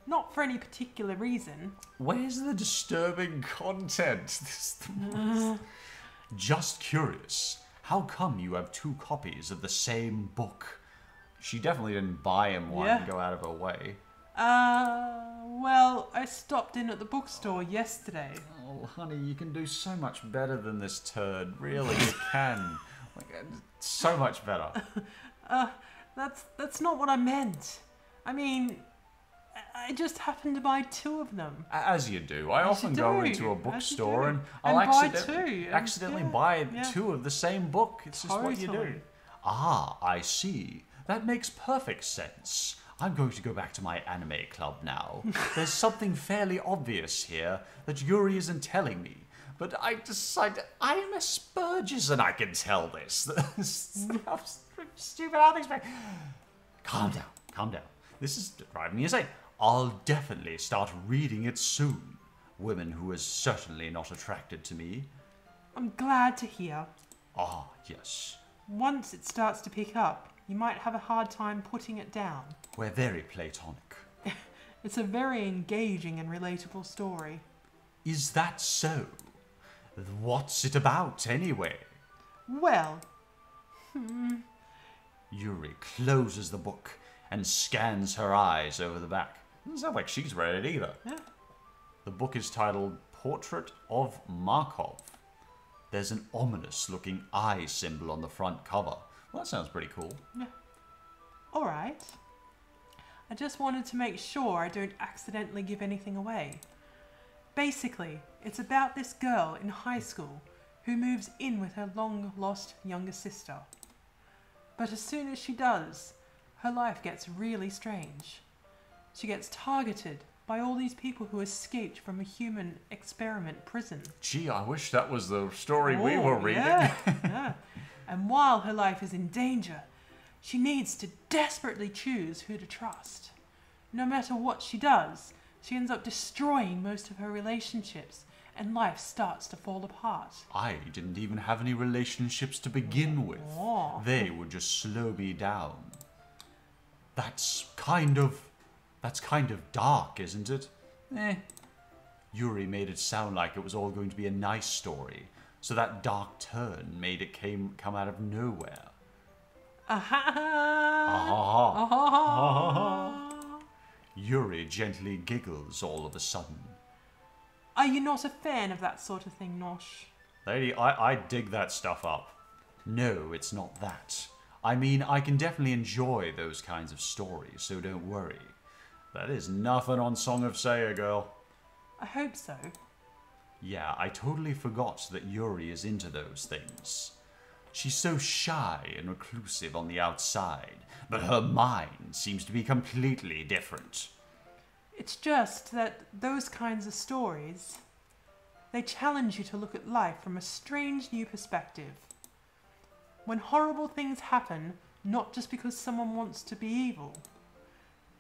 Not for any particular reason. Where's the disturbing content? Just curious. How come you have 2 copies of the same book? She definitely didn't buy him one and go out of her way. Well, I stopped in at the bookstore yesterday. Oh, honey, you can do so much better than this turd. Really, you can. So much better. That's not what I meant. I mean, I just happened to buy 2 of them. As you do. I often go into a bookstore and I'll accidentally buy 2 of the same book. It's just what you do. Ah, I see. That makes perfect sense. I'm going to go back to my anime club now. There's something fairly obvious here that Yuri isn't telling me. But I decided I'm Asperger's and I can tell this. Stupid how things make. Calm down. This is driving me insane. I'll definitely start reading it soon. Women who is certainly not attracted to me. I'm glad to hear. Ah, yes. Once it starts to pick up, you might have a hard time putting it down. We're very platonic. It's a very engaging and relatable story. Is that so? What's it about, anyway? Well, Yuri closes the book and scans her eyes over the back. Doesn't sound like she's read it either. Yeah. The book is titled Portrait of Markov. There's an ominous-looking eye symbol on the front cover. Well, that sounds pretty cool. Yeah. All right. I just wanted to make sure I don't accidentally give anything away. Basically, it's about this girl in high school who moves in with her long-lost younger sister. But as soon as she does, her life gets really strange. She gets targeted by all these people who escaped from a human experiment prison. Gee, I wish that was the story we were reading. Yeah. And while her life is in danger, she needs to desperately choose who to trust. No matter what she does, she ends up destroying most of her relationships, and life starts to fall apart. I didn't even have any relationships to begin with. Oh. They would just slow me down. That's kind of dark, isn't it? Yuri made it sound like it was all going to be a nice story, so that dark turn made it come out of nowhere. Yuri gently giggles all of a sudden. Are you not a fan of that sort of thing, Nosh? Lady, I dig that stuff up. No, it's not that. I mean, I can definitely enjoy those kinds of stories, so don't worry. That is nothing on Song of Saya, girl. I hope so. Yeah, I totally forgot that Yuri is into those things. She's so shy and reclusive on the outside, but her mind seems to be completely different. It's just that those kinds of stories, they challenge you to look at life from a strange new perspective. When horrible things happen, not just because someone wants to be evil,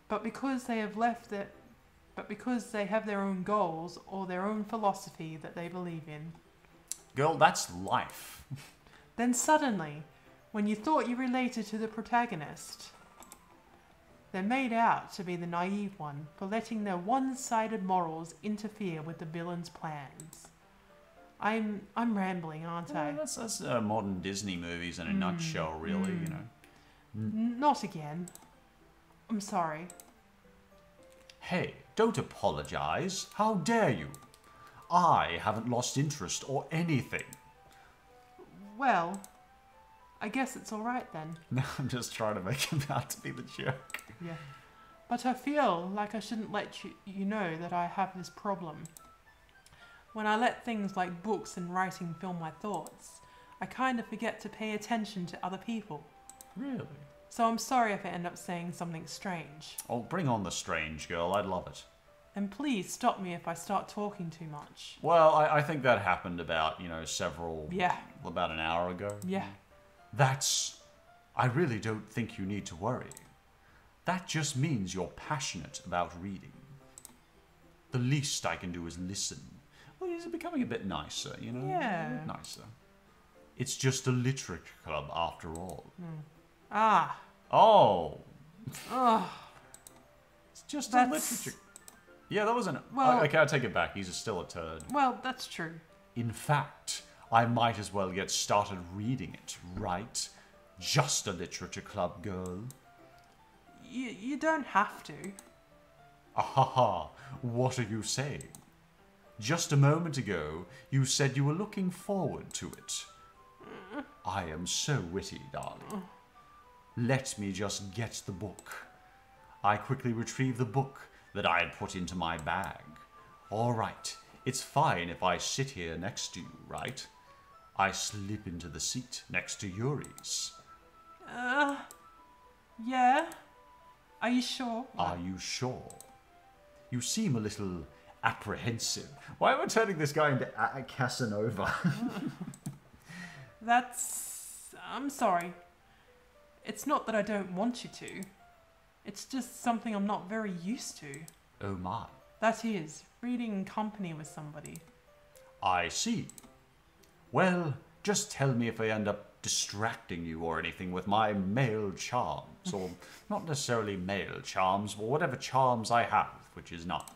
but because they have their own goals or their own philosophy that they believe in. Girl, that's life. Then suddenly, when you thought you related to the protagonist, they're made out to be the naive one for letting their one-sided morals interfere with the villain's plans. I'm rambling, aren't I? That's modern Disney movies in a nutshell, really, you know. Not again. I'm sorry. Hey, don't apologize. How dare you? I haven't lost interest or anything. Well, I guess it's all right then. No, I'm just trying to make him out to be the jerk. Yeah. But I feel like I shouldn't let you know that I have this problem. When I let things like books and writing fill my thoughts, I kind of forget to pay attention to other people. Really? So I'm sorry if I end up saying something strange. Oh, bring on the strange, girl. I'd love it. And please stop me if I start talking too much. Well, I think that happened about, about an hour ago. Yeah. I really don't think you need to worry. That just means you're passionate about reading. The least I can do is listen. Well, he's becoming a bit nicer, you know? Yeah. A bit nicer. It's just a literature club after all. Ah. Oh. Oh. It's just That's- a literature... Yeah, that wasn't... Well- okay, I'll take it back. He's still a turd. Well, that's true. In fact, I might as well get started reading it, right? Just a literature club, girl. You don't have to. Ahaha, what are you saying? Just a moment ago, you said you were looking forward to it. I am so witty, darling. Let me just get the book. I quickly retrieved the book that I had put into my bag. All right, it's fine if I sit here next to you, right? I slip into the seat next to Yuri's. Yeah. Are you sure? Are you sure? You seem a little apprehensive. Why am I turning this guy into Casanova? I'm sorry. It's not that I don't want you to. It's just something I'm not very used to. Oh my. That is, reading in company with somebody. I see. Well, just tell me if I end up distracting you or anything with my male charms, or not necessarily male charms, but whatever charms I have, which is not.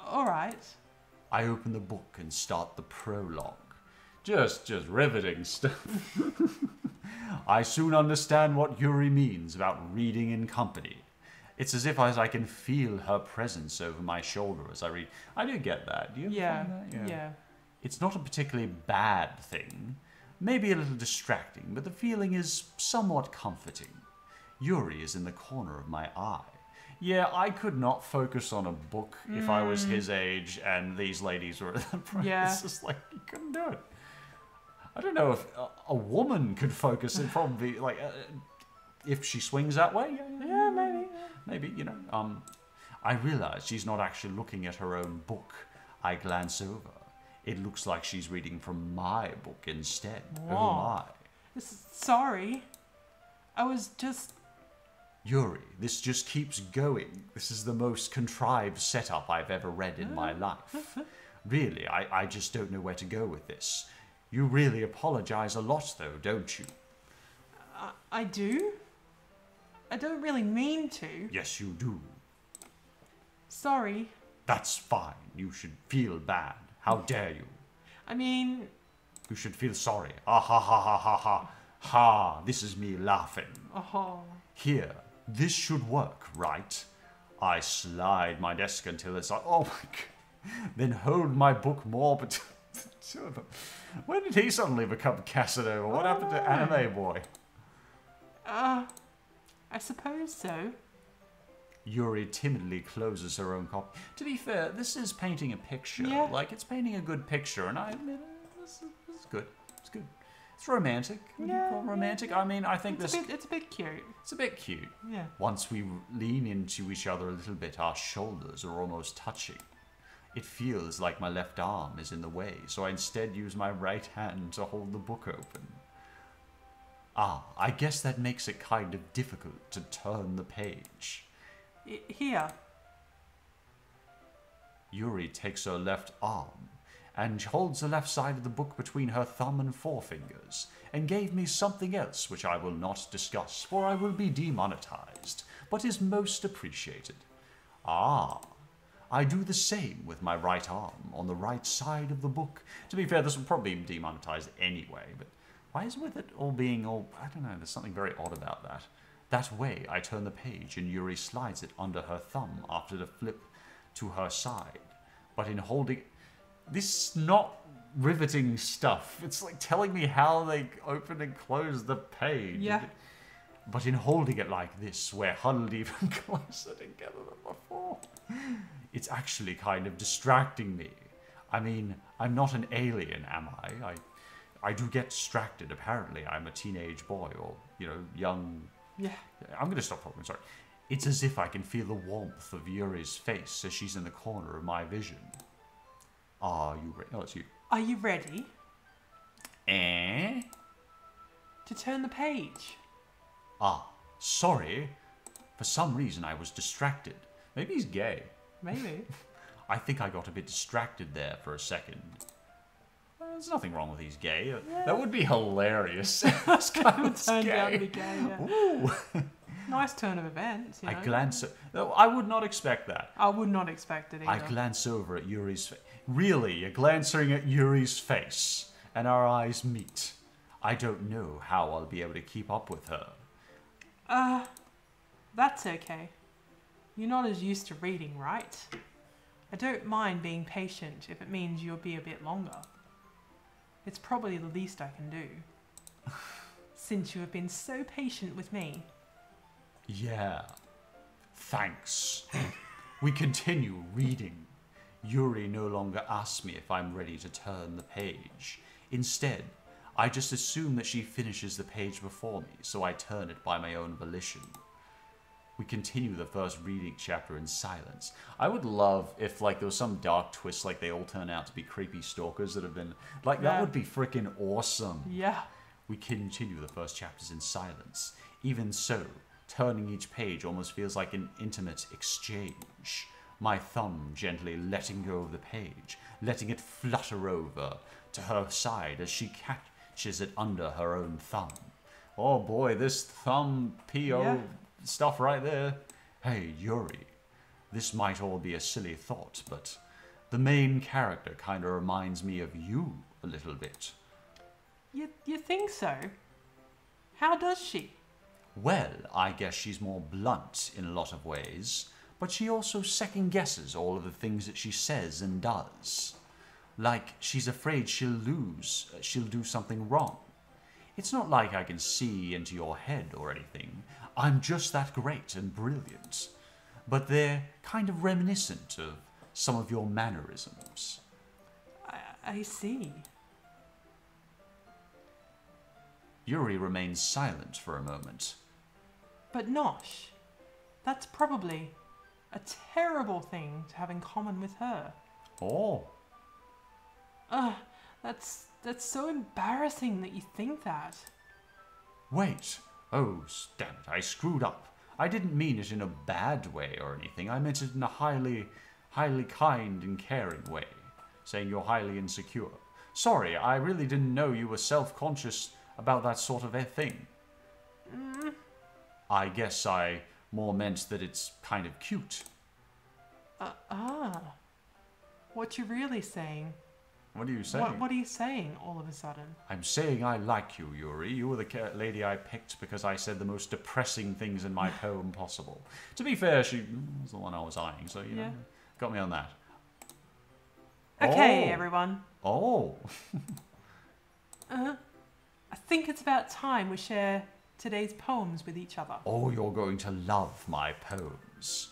Alright. I open the book and start the prologue. Just riveting stuff. I soon understand what Yuri means about reading in company. It's as if I can feel her presence over my shoulder as I read. I do get that. Do you Yeah. find that? Yeah. It's not a particularly bad thing. Maybe a little distracting, but the feeling is somewhat comforting. Yuri is in the corner of my eye. Yeah, I could not focus on a book if I was his age and these ladies were at the price. Yeah. It's just like, you couldn't do it. I don't know if a woman could focus it probably, like, if she swings that way. Yeah, maybe. Maybe, you know. I realize she's not actually looking at her own book. I glance over. It looks like she's reading from my book instead. Whoa. Oh my. Sorry. I was just... Yuri, this just keeps going. This is the most contrived setup I've ever read in my life. Really, I just don't know where to go with this. You really apologize a lot, though, don't you? I do? I don't really mean to. Yes, you do. Sorry. That's fine. You should feel bad. How dare you? I mean... You should feel sorry. Ah ha ha ha ha ha. Ha, this is me laughing. Oh. Here, this should work, right? I slide my desk until it's like, oh my god. Then hold my book more between the two of them. When did he suddenly become Casanova? What happened to Anime Boy? I suppose so. Yuri timidly closes her own copy. To be fair, this is painting a picture. Yeah. Like, it's painting a good picture, and I admit this is good. It's good. It's romantic. Would you call it romantic? I mean, I think It's a bit cute. it's a bit cute. Yeah. Once we lean into each other a little bit, our shoulders are almost touching. It feels like my left arm is in the way, so I instead use my right hand to hold the book open. Ah, I guess that makes it kind of difficult to turn the page. Here. Yuri takes her left arm and holds the left side of the book between her thumb and forefingers, and gave me something else which I will not discuss, for I will be demonetized, but is most appreciated. Ah, I do the same with my right arm on the right side of the book. To be fair, this will probably be demonetized anyway, but why is with it all being all... I don't know, there's something very odd about that. That way, I turn the page and Yuri slides it under her thumb after the flip to her side. But in holding... This is not riveting stuff. It's like telling me how they open and close the page. Yeah. But in holding it like this, we're huddled even closer together than before. It's actually kind of distracting me. I mean, I'm not an alien, am I? I do get distracted, apparently. I'm a teenage boy or, you know, young... Yeah. I'm going to stop talking, sorry. It's as if I can feel the warmth of Yuri's face as she's in the corner of my vision. Are you ready? No, it's you. Are you ready Eh? to turn the page? Ah, sorry. For some reason I was distracted. Maybe he's gay. Maybe. I think I got a bit distracted there for a second. There's nothing wrong with he's gay. That would be hilarious. This guy was Turned out to gay. be gay, yeah. Ooh. Nice turn of events, you know. I glance... No, I would not expect that. I would not expect it either. I glance over at Yuri's face. Really, you're glancing at Yuri's face, and our eyes meet. I don't know how I'll be able to keep up with her. That's okay. You're not as used to reading, right? I don't mind being patient if it means you'll be a bit longer. It's probably the least I can do. Since you have been so patient with me. Yeah. Thanks. We continue reading. Yuri no longer asks me if I'm ready to turn the page. Instead, I just assume that she finishes the page before me, so I turn it by my own volition. We continue the first reading chapter in silence. I would love if, like, there was some dark twist, like they all turn out to be creepy stalkers that have been... Like, that would be freaking awesome. Yeah. We continue the first chapters in silence. Even so, turning each page almost feels like an intimate exchange. My thumb gently letting go of the page, letting it flutter over to her side as she catches it under her own thumb. Oh boy, this thumb P.O. stuff right there. Hey, Yuri, this might all be a silly thought, but the main character kind of reminds me of you a little bit. You think so? How does she? Well, I guess she's more blunt in a lot of ways, but she also second guesses all of the things that she says and does. Like she's afraid she'll do something wrong. It's not like I can see into your head or anything. I'm just that great and brilliant. But they're kind of reminiscent of some of your mannerisms. I see. Yuri remains silent for a moment. But Nosh, that's probably a terrible thing to have in common with her. Oh. That's so embarrassing that you think that. Wait. Oh, damn it, I screwed up. I didn't mean it in a bad way or anything. I meant it in a highly kind and caring way. Saying you're highly insecure. Sorry, I really didn't know you were self-conscious about that sort of a thing. I guess I more meant that it's kind of cute. What you really saying? What are you saying? What are you saying all of a sudden? I'm saying I like you, Yuri. You were the lady I picked because I said the most depressing things in my poem possible. To be fair, she was the one I was eyeing, so, you know, got me on that. Okay, Oh. everyone. Oh. I think it's about time we share today's poems with each other. Oh, you're going to love my poems.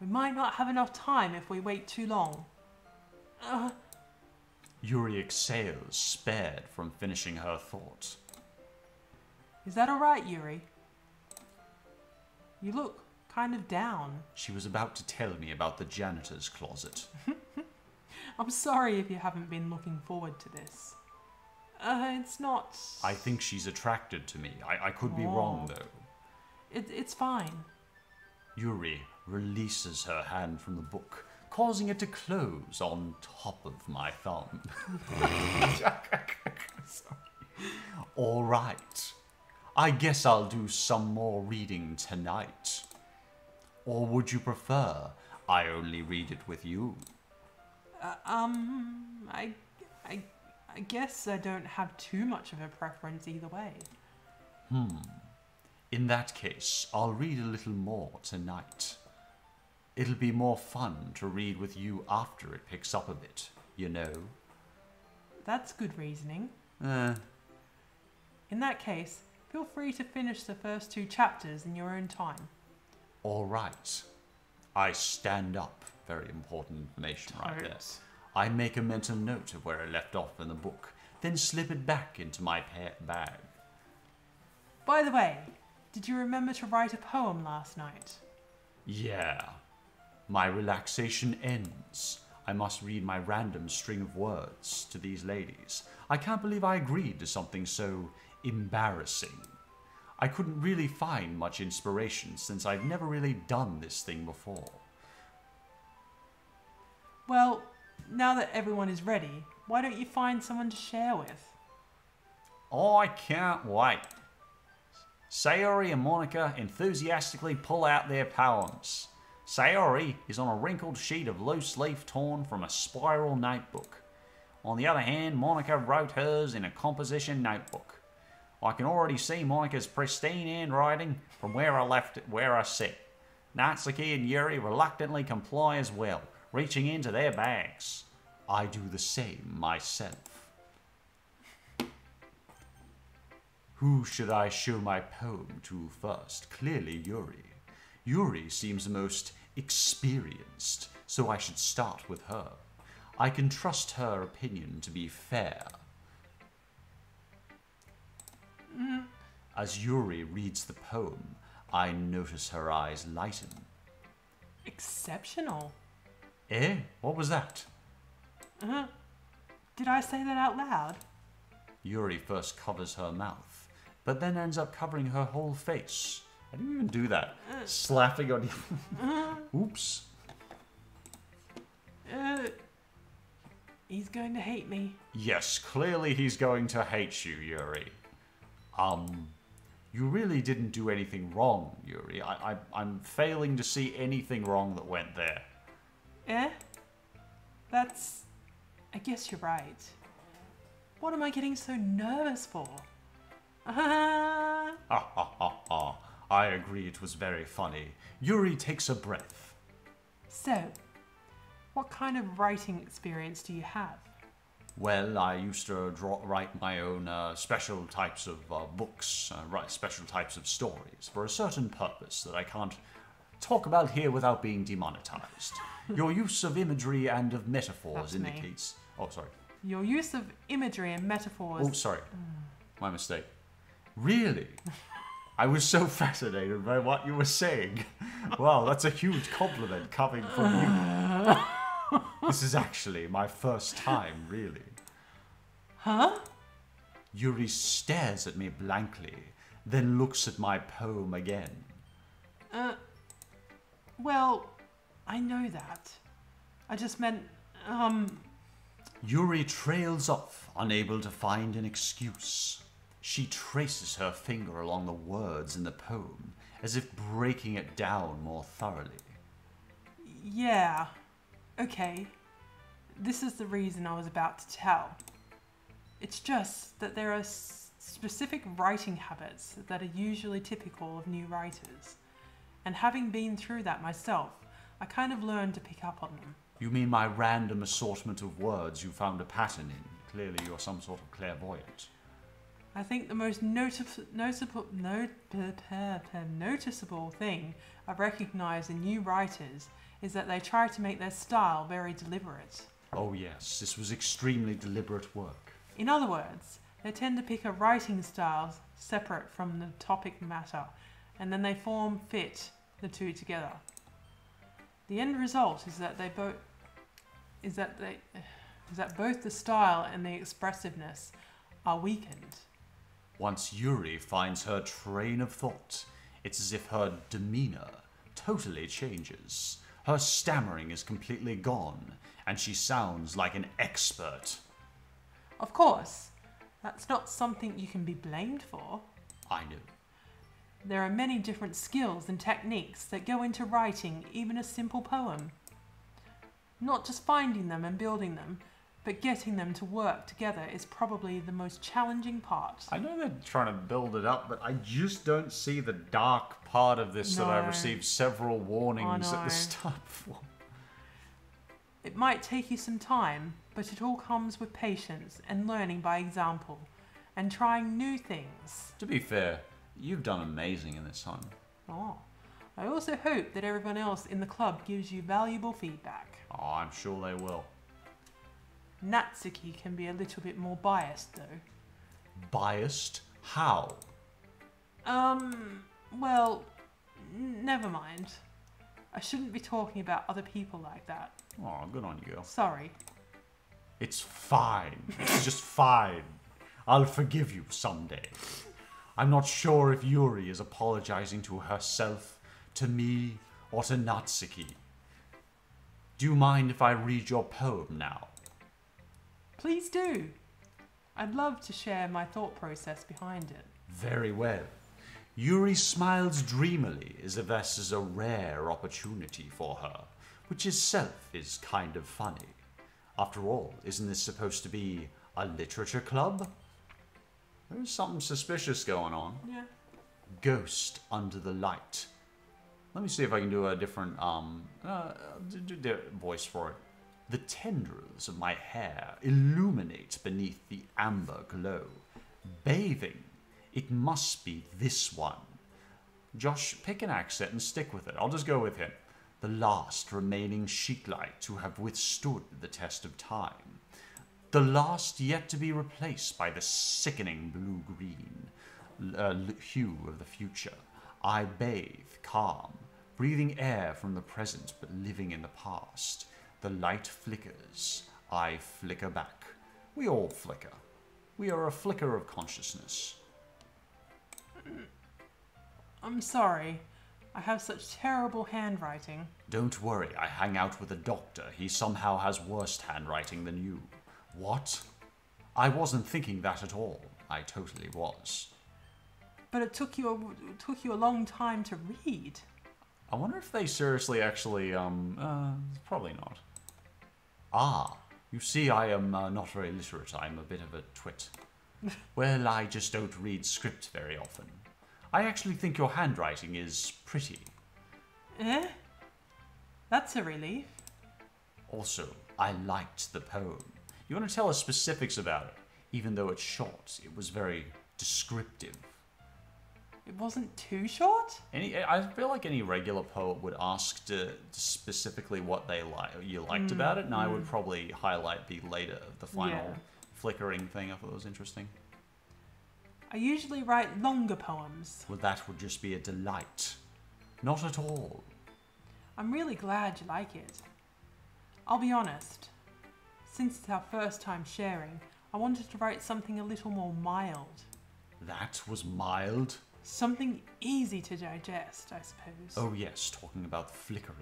We might not have enough time if we wait too long. Yuri exhales, spared from finishing her thought. Is that alright, Yuri? You look kind of down. She was about to tell me about the janitor's closet. I'm sorry if you haven't been looking forward to this. It's not... I think she's attracted to me. I could be wrong, though. It's fine. Yuri releases her hand from the book, causing it to close on top of my thumb. All right. I guess I'll do some more reading tonight. Or would you prefer I only read it with you? I guess I don't have too much of a preference either way. In that case, I'll read a little more tonight. It'll be more fun to read with you after it picks up a bit, you know? That's good reasoning. Eh. In that case, feel free to finish the first 2 chapters in your own time. All right. I stand up. Very important information right there. Totes. I make a mental note of where I left off in the book, then slip it back into my bag. By the way, did you remember to write a poem last night? Yeah. My relaxation ends. I must read my random string of words to these ladies. I can't believe I agreed to something so embarrassing. I couldn't really find much inspiration since I'd never really done this thing before. Well, now that everyone is ready, why don't you find someone to share with? I can't wait. Sayori and Monica enthusiastically pull out their poems. Sayori is on a wrinkled sheet of loose leaf torn from a spiral notebook. On the other hand, Monica wrote hers in a composition notebook. I can already see Monica's pristine handwriting from where I sit. Natsuki and Yuri reluctantly comply as well, reaching into their bags. I do the same myself. Who should I show my poem to first? Clearly Yuri. Yuri seems the most experienced, so I should start with her. I can trust her opinion to be fair. As Yuri reads the poem, I notice her eyes lighten. Exceptional. Eh? What was that? Did I say that out loud? Yuri first covers her mouth, but then ends up covering her whole face. I didn't even do that. Slapping on you. Oops. He's going to hate me. Yes, clearly he's going to hate you, Yuri. You really didn't do anything wrong, Yuri. I'm failing to see anything wrong that went there. Eh? I guess you're right. What am I getting so nervous for? Ha ha ha ha. I agree it was very funny. Yuri takes a breath. So, what kind of writing experience do you have? Well, I used to write my own special types of books, write special types of stories for a certain purpose that I can't talk about here without being demonetized. Your use of imagery and of metaphors indicates... Oh, sorry. Your use of imagery and metaphors... Oh, sorry. My mistake. Really? I was so fascinated by what you were saying. Wow, that's a huge compliment coming from you. This is actually my first time, really. Huh? Yuri stares at me blankly, then looks at my poem again. Well, I know that. I just meant, Yuri trails off, unable to find an excuse. She traces her finger along the words in the poem, as if breaking it down more thoroughly. Yeah. Okay. This is the reason I was about to tell. It's just that there are specific writing habits that are usually typical of new writers. And having been through that myself, I kind of learned to pick up on them. You mean my random assortment of words you found a pattern in? Clearly you're some sort of clairvoyant. I think the most noticeable thing I've recognised in new writers is that they try to make their style very deliberate. Oh yes, this was extremely deliberate work. In other words, they tend to pick a writing style separate from the topic matter, and then they fit the two together. The end result is that both the style and the expressiveness are weakened. Once Yuri finds her train of thought, it's as if her demeanor totally changes. Her stammering is completely gone, and she sounds like an expert. Of course, that's not something you can be blamed for. I know. There are many different skills and techniques that go into writing even a simple poem. Not just finding them and building them, but getting them to work together is probably the most challenging part. I know they're trying to build it up, but I just don't see the dark part of this that I received several warnings at the start for. It might take you some time, but it all comes with patience and learning by example, and trying new things. To be fair, you've done amazing in this one. Oh, I also hope that everyone else in the club gives you valuable feedback. Oh, I'm sure they will. Natsuki can be a little bit more biased, though. Biased? How? Well, never mind. I shouldn't be talking about other people like that. Oh, good on you. Sorry. It's fine. It's just fine. I'll forgive you someday. I'm not sure if Yuri is apologizing to herself, to me, or to Natsuki. Do you mind if I read your poem now? Please do. I'd love to share my thought process behind it. Very well. Yuri smiles dreamily as if this is a rare opportunity for her, which itself is kind of funny. After all, isn't this supposed to be a literature club? There's something suspicious going on. Yeah. Ghost under the light. Let me see if I can do a different voice for it. The tendrils of my hair illuminate beneath the amber glow. Bathing. It must be this one. Josh, pick an accent and stick with it. I'll just go with him. The last remaining sheet light to have withstood the test of time. The last yet to be replaced by the sickening blue-green hue of the future. I bathe, calm, breathing air from the present but living in the past. The light flickers. I flicker back. We all flicker. We are a flicker of consciousness. I'm sorry. I have such terrible handwriting. Don't worry, I hang out with a doctor. He somehow has worse handwriting than you. What? I wasn't thinking that at all. I totally was. But it took you a long time to read. I wonder if they seriously actually, probably not. Ah, you see I am not very literate. I'm a bit of a twit. Well, I just don't read script very often. I actually think your handwriting is pretty. Eh? That's a relief. Also, I liked the poem. You want to tell us specifics about it? Even though it's short, it was very descriptive. It wasn't too short? I feel like any regular poet would ask to specifically what they you liked about it, and I would probably highlight the the final flickering thing. I thought it was interesting. I usually write longer poems. Well, that would just be a delight. Not at all. I'm really glad you like it. I'll be honest. Since it's our first time sharing, I wanted to write something a little more mild. That was mild? Something easy to digest, I suppose. Oh yes, talking about flickering.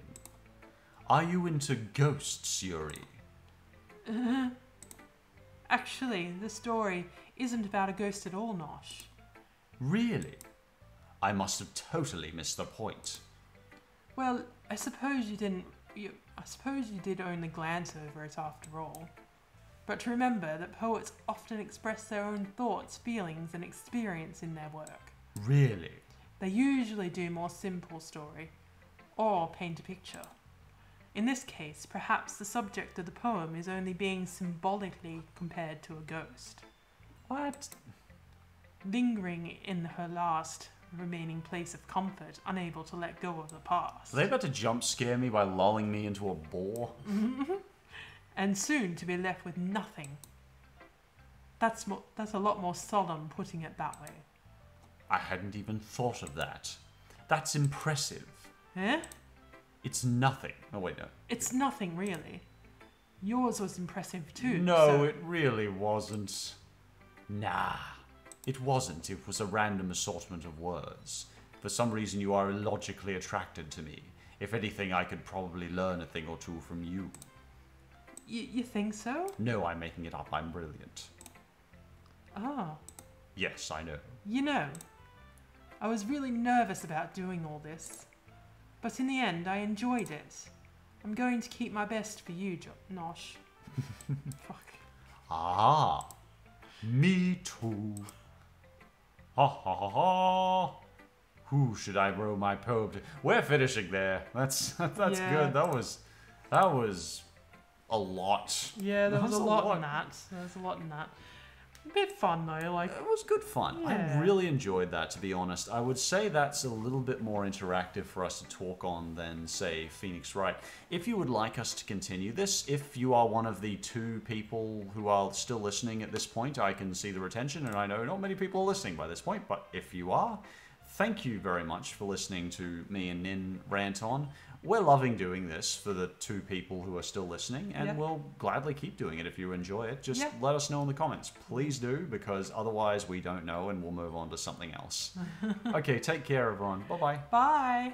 Are you into ghosts, Yuri? Actually, the story isn't about a ghost at all, Nosh. Really? I must have totally missed the point. Well, I suppose you didn't. I suppose you did only glance over it after all. But remember that poets often express their own thoughts, feelings, and experience in their work. Really? They usually do more simple story, or paint a picture. In this case, perhaps the subject of the poem is only being symbolically compared to a ghost. What? Lingering in her last remaining place of comfort, unable to let go of the past. Are they about to jump scare me by lulling me into a bore? And soon to be left with nothing. That's a lot more solemn putting it that way. I hadn't even thought of that. That's impressive. Eh? It's nothing. Oh, wait, no. It's nothing, really. Yours was impressive too. No, so... it really wasn't. Nah. It wasn't. It was a random assortment of words. For some reason, you are illogically attracted to me. If anything, I could probably learn a thing or two from you. You think so? No, I'm making it up. I'm brilliant. Oh. Yes, I know. You know, I was really nervous about doing all this. But in the end, I enjoyed it. I'm going to keep my best for you, Nosh. Fuck. Ah, me too. Ha ha ha ha. Who should I row my poem to? We're finishing there. That's Yeah. good. That was a lot. Yeah, there was a lot lot in that. There was a lot in that. A bit fun though, like... It was good fun. Yeah. I really enjoyed that, to be honest. I would say that's a little bit more interactive for us to talk on than, say, Phoenix Wright. If you would like us to continue this, if you are one of the 2 people who are still listening at this point, I can see the retention, and I know not many people are listening by this point, but if you are, thank you very much for listening to me and Nin rant on. We're loving doing this for the 2 people who are still listening, and we'll gladly keep doing it if you enjoy it. Just let us know in the comments. Please do, because otherwise we don't know and we'll move on to something else. Okay, take care, everyone. Bye-bye. Bye!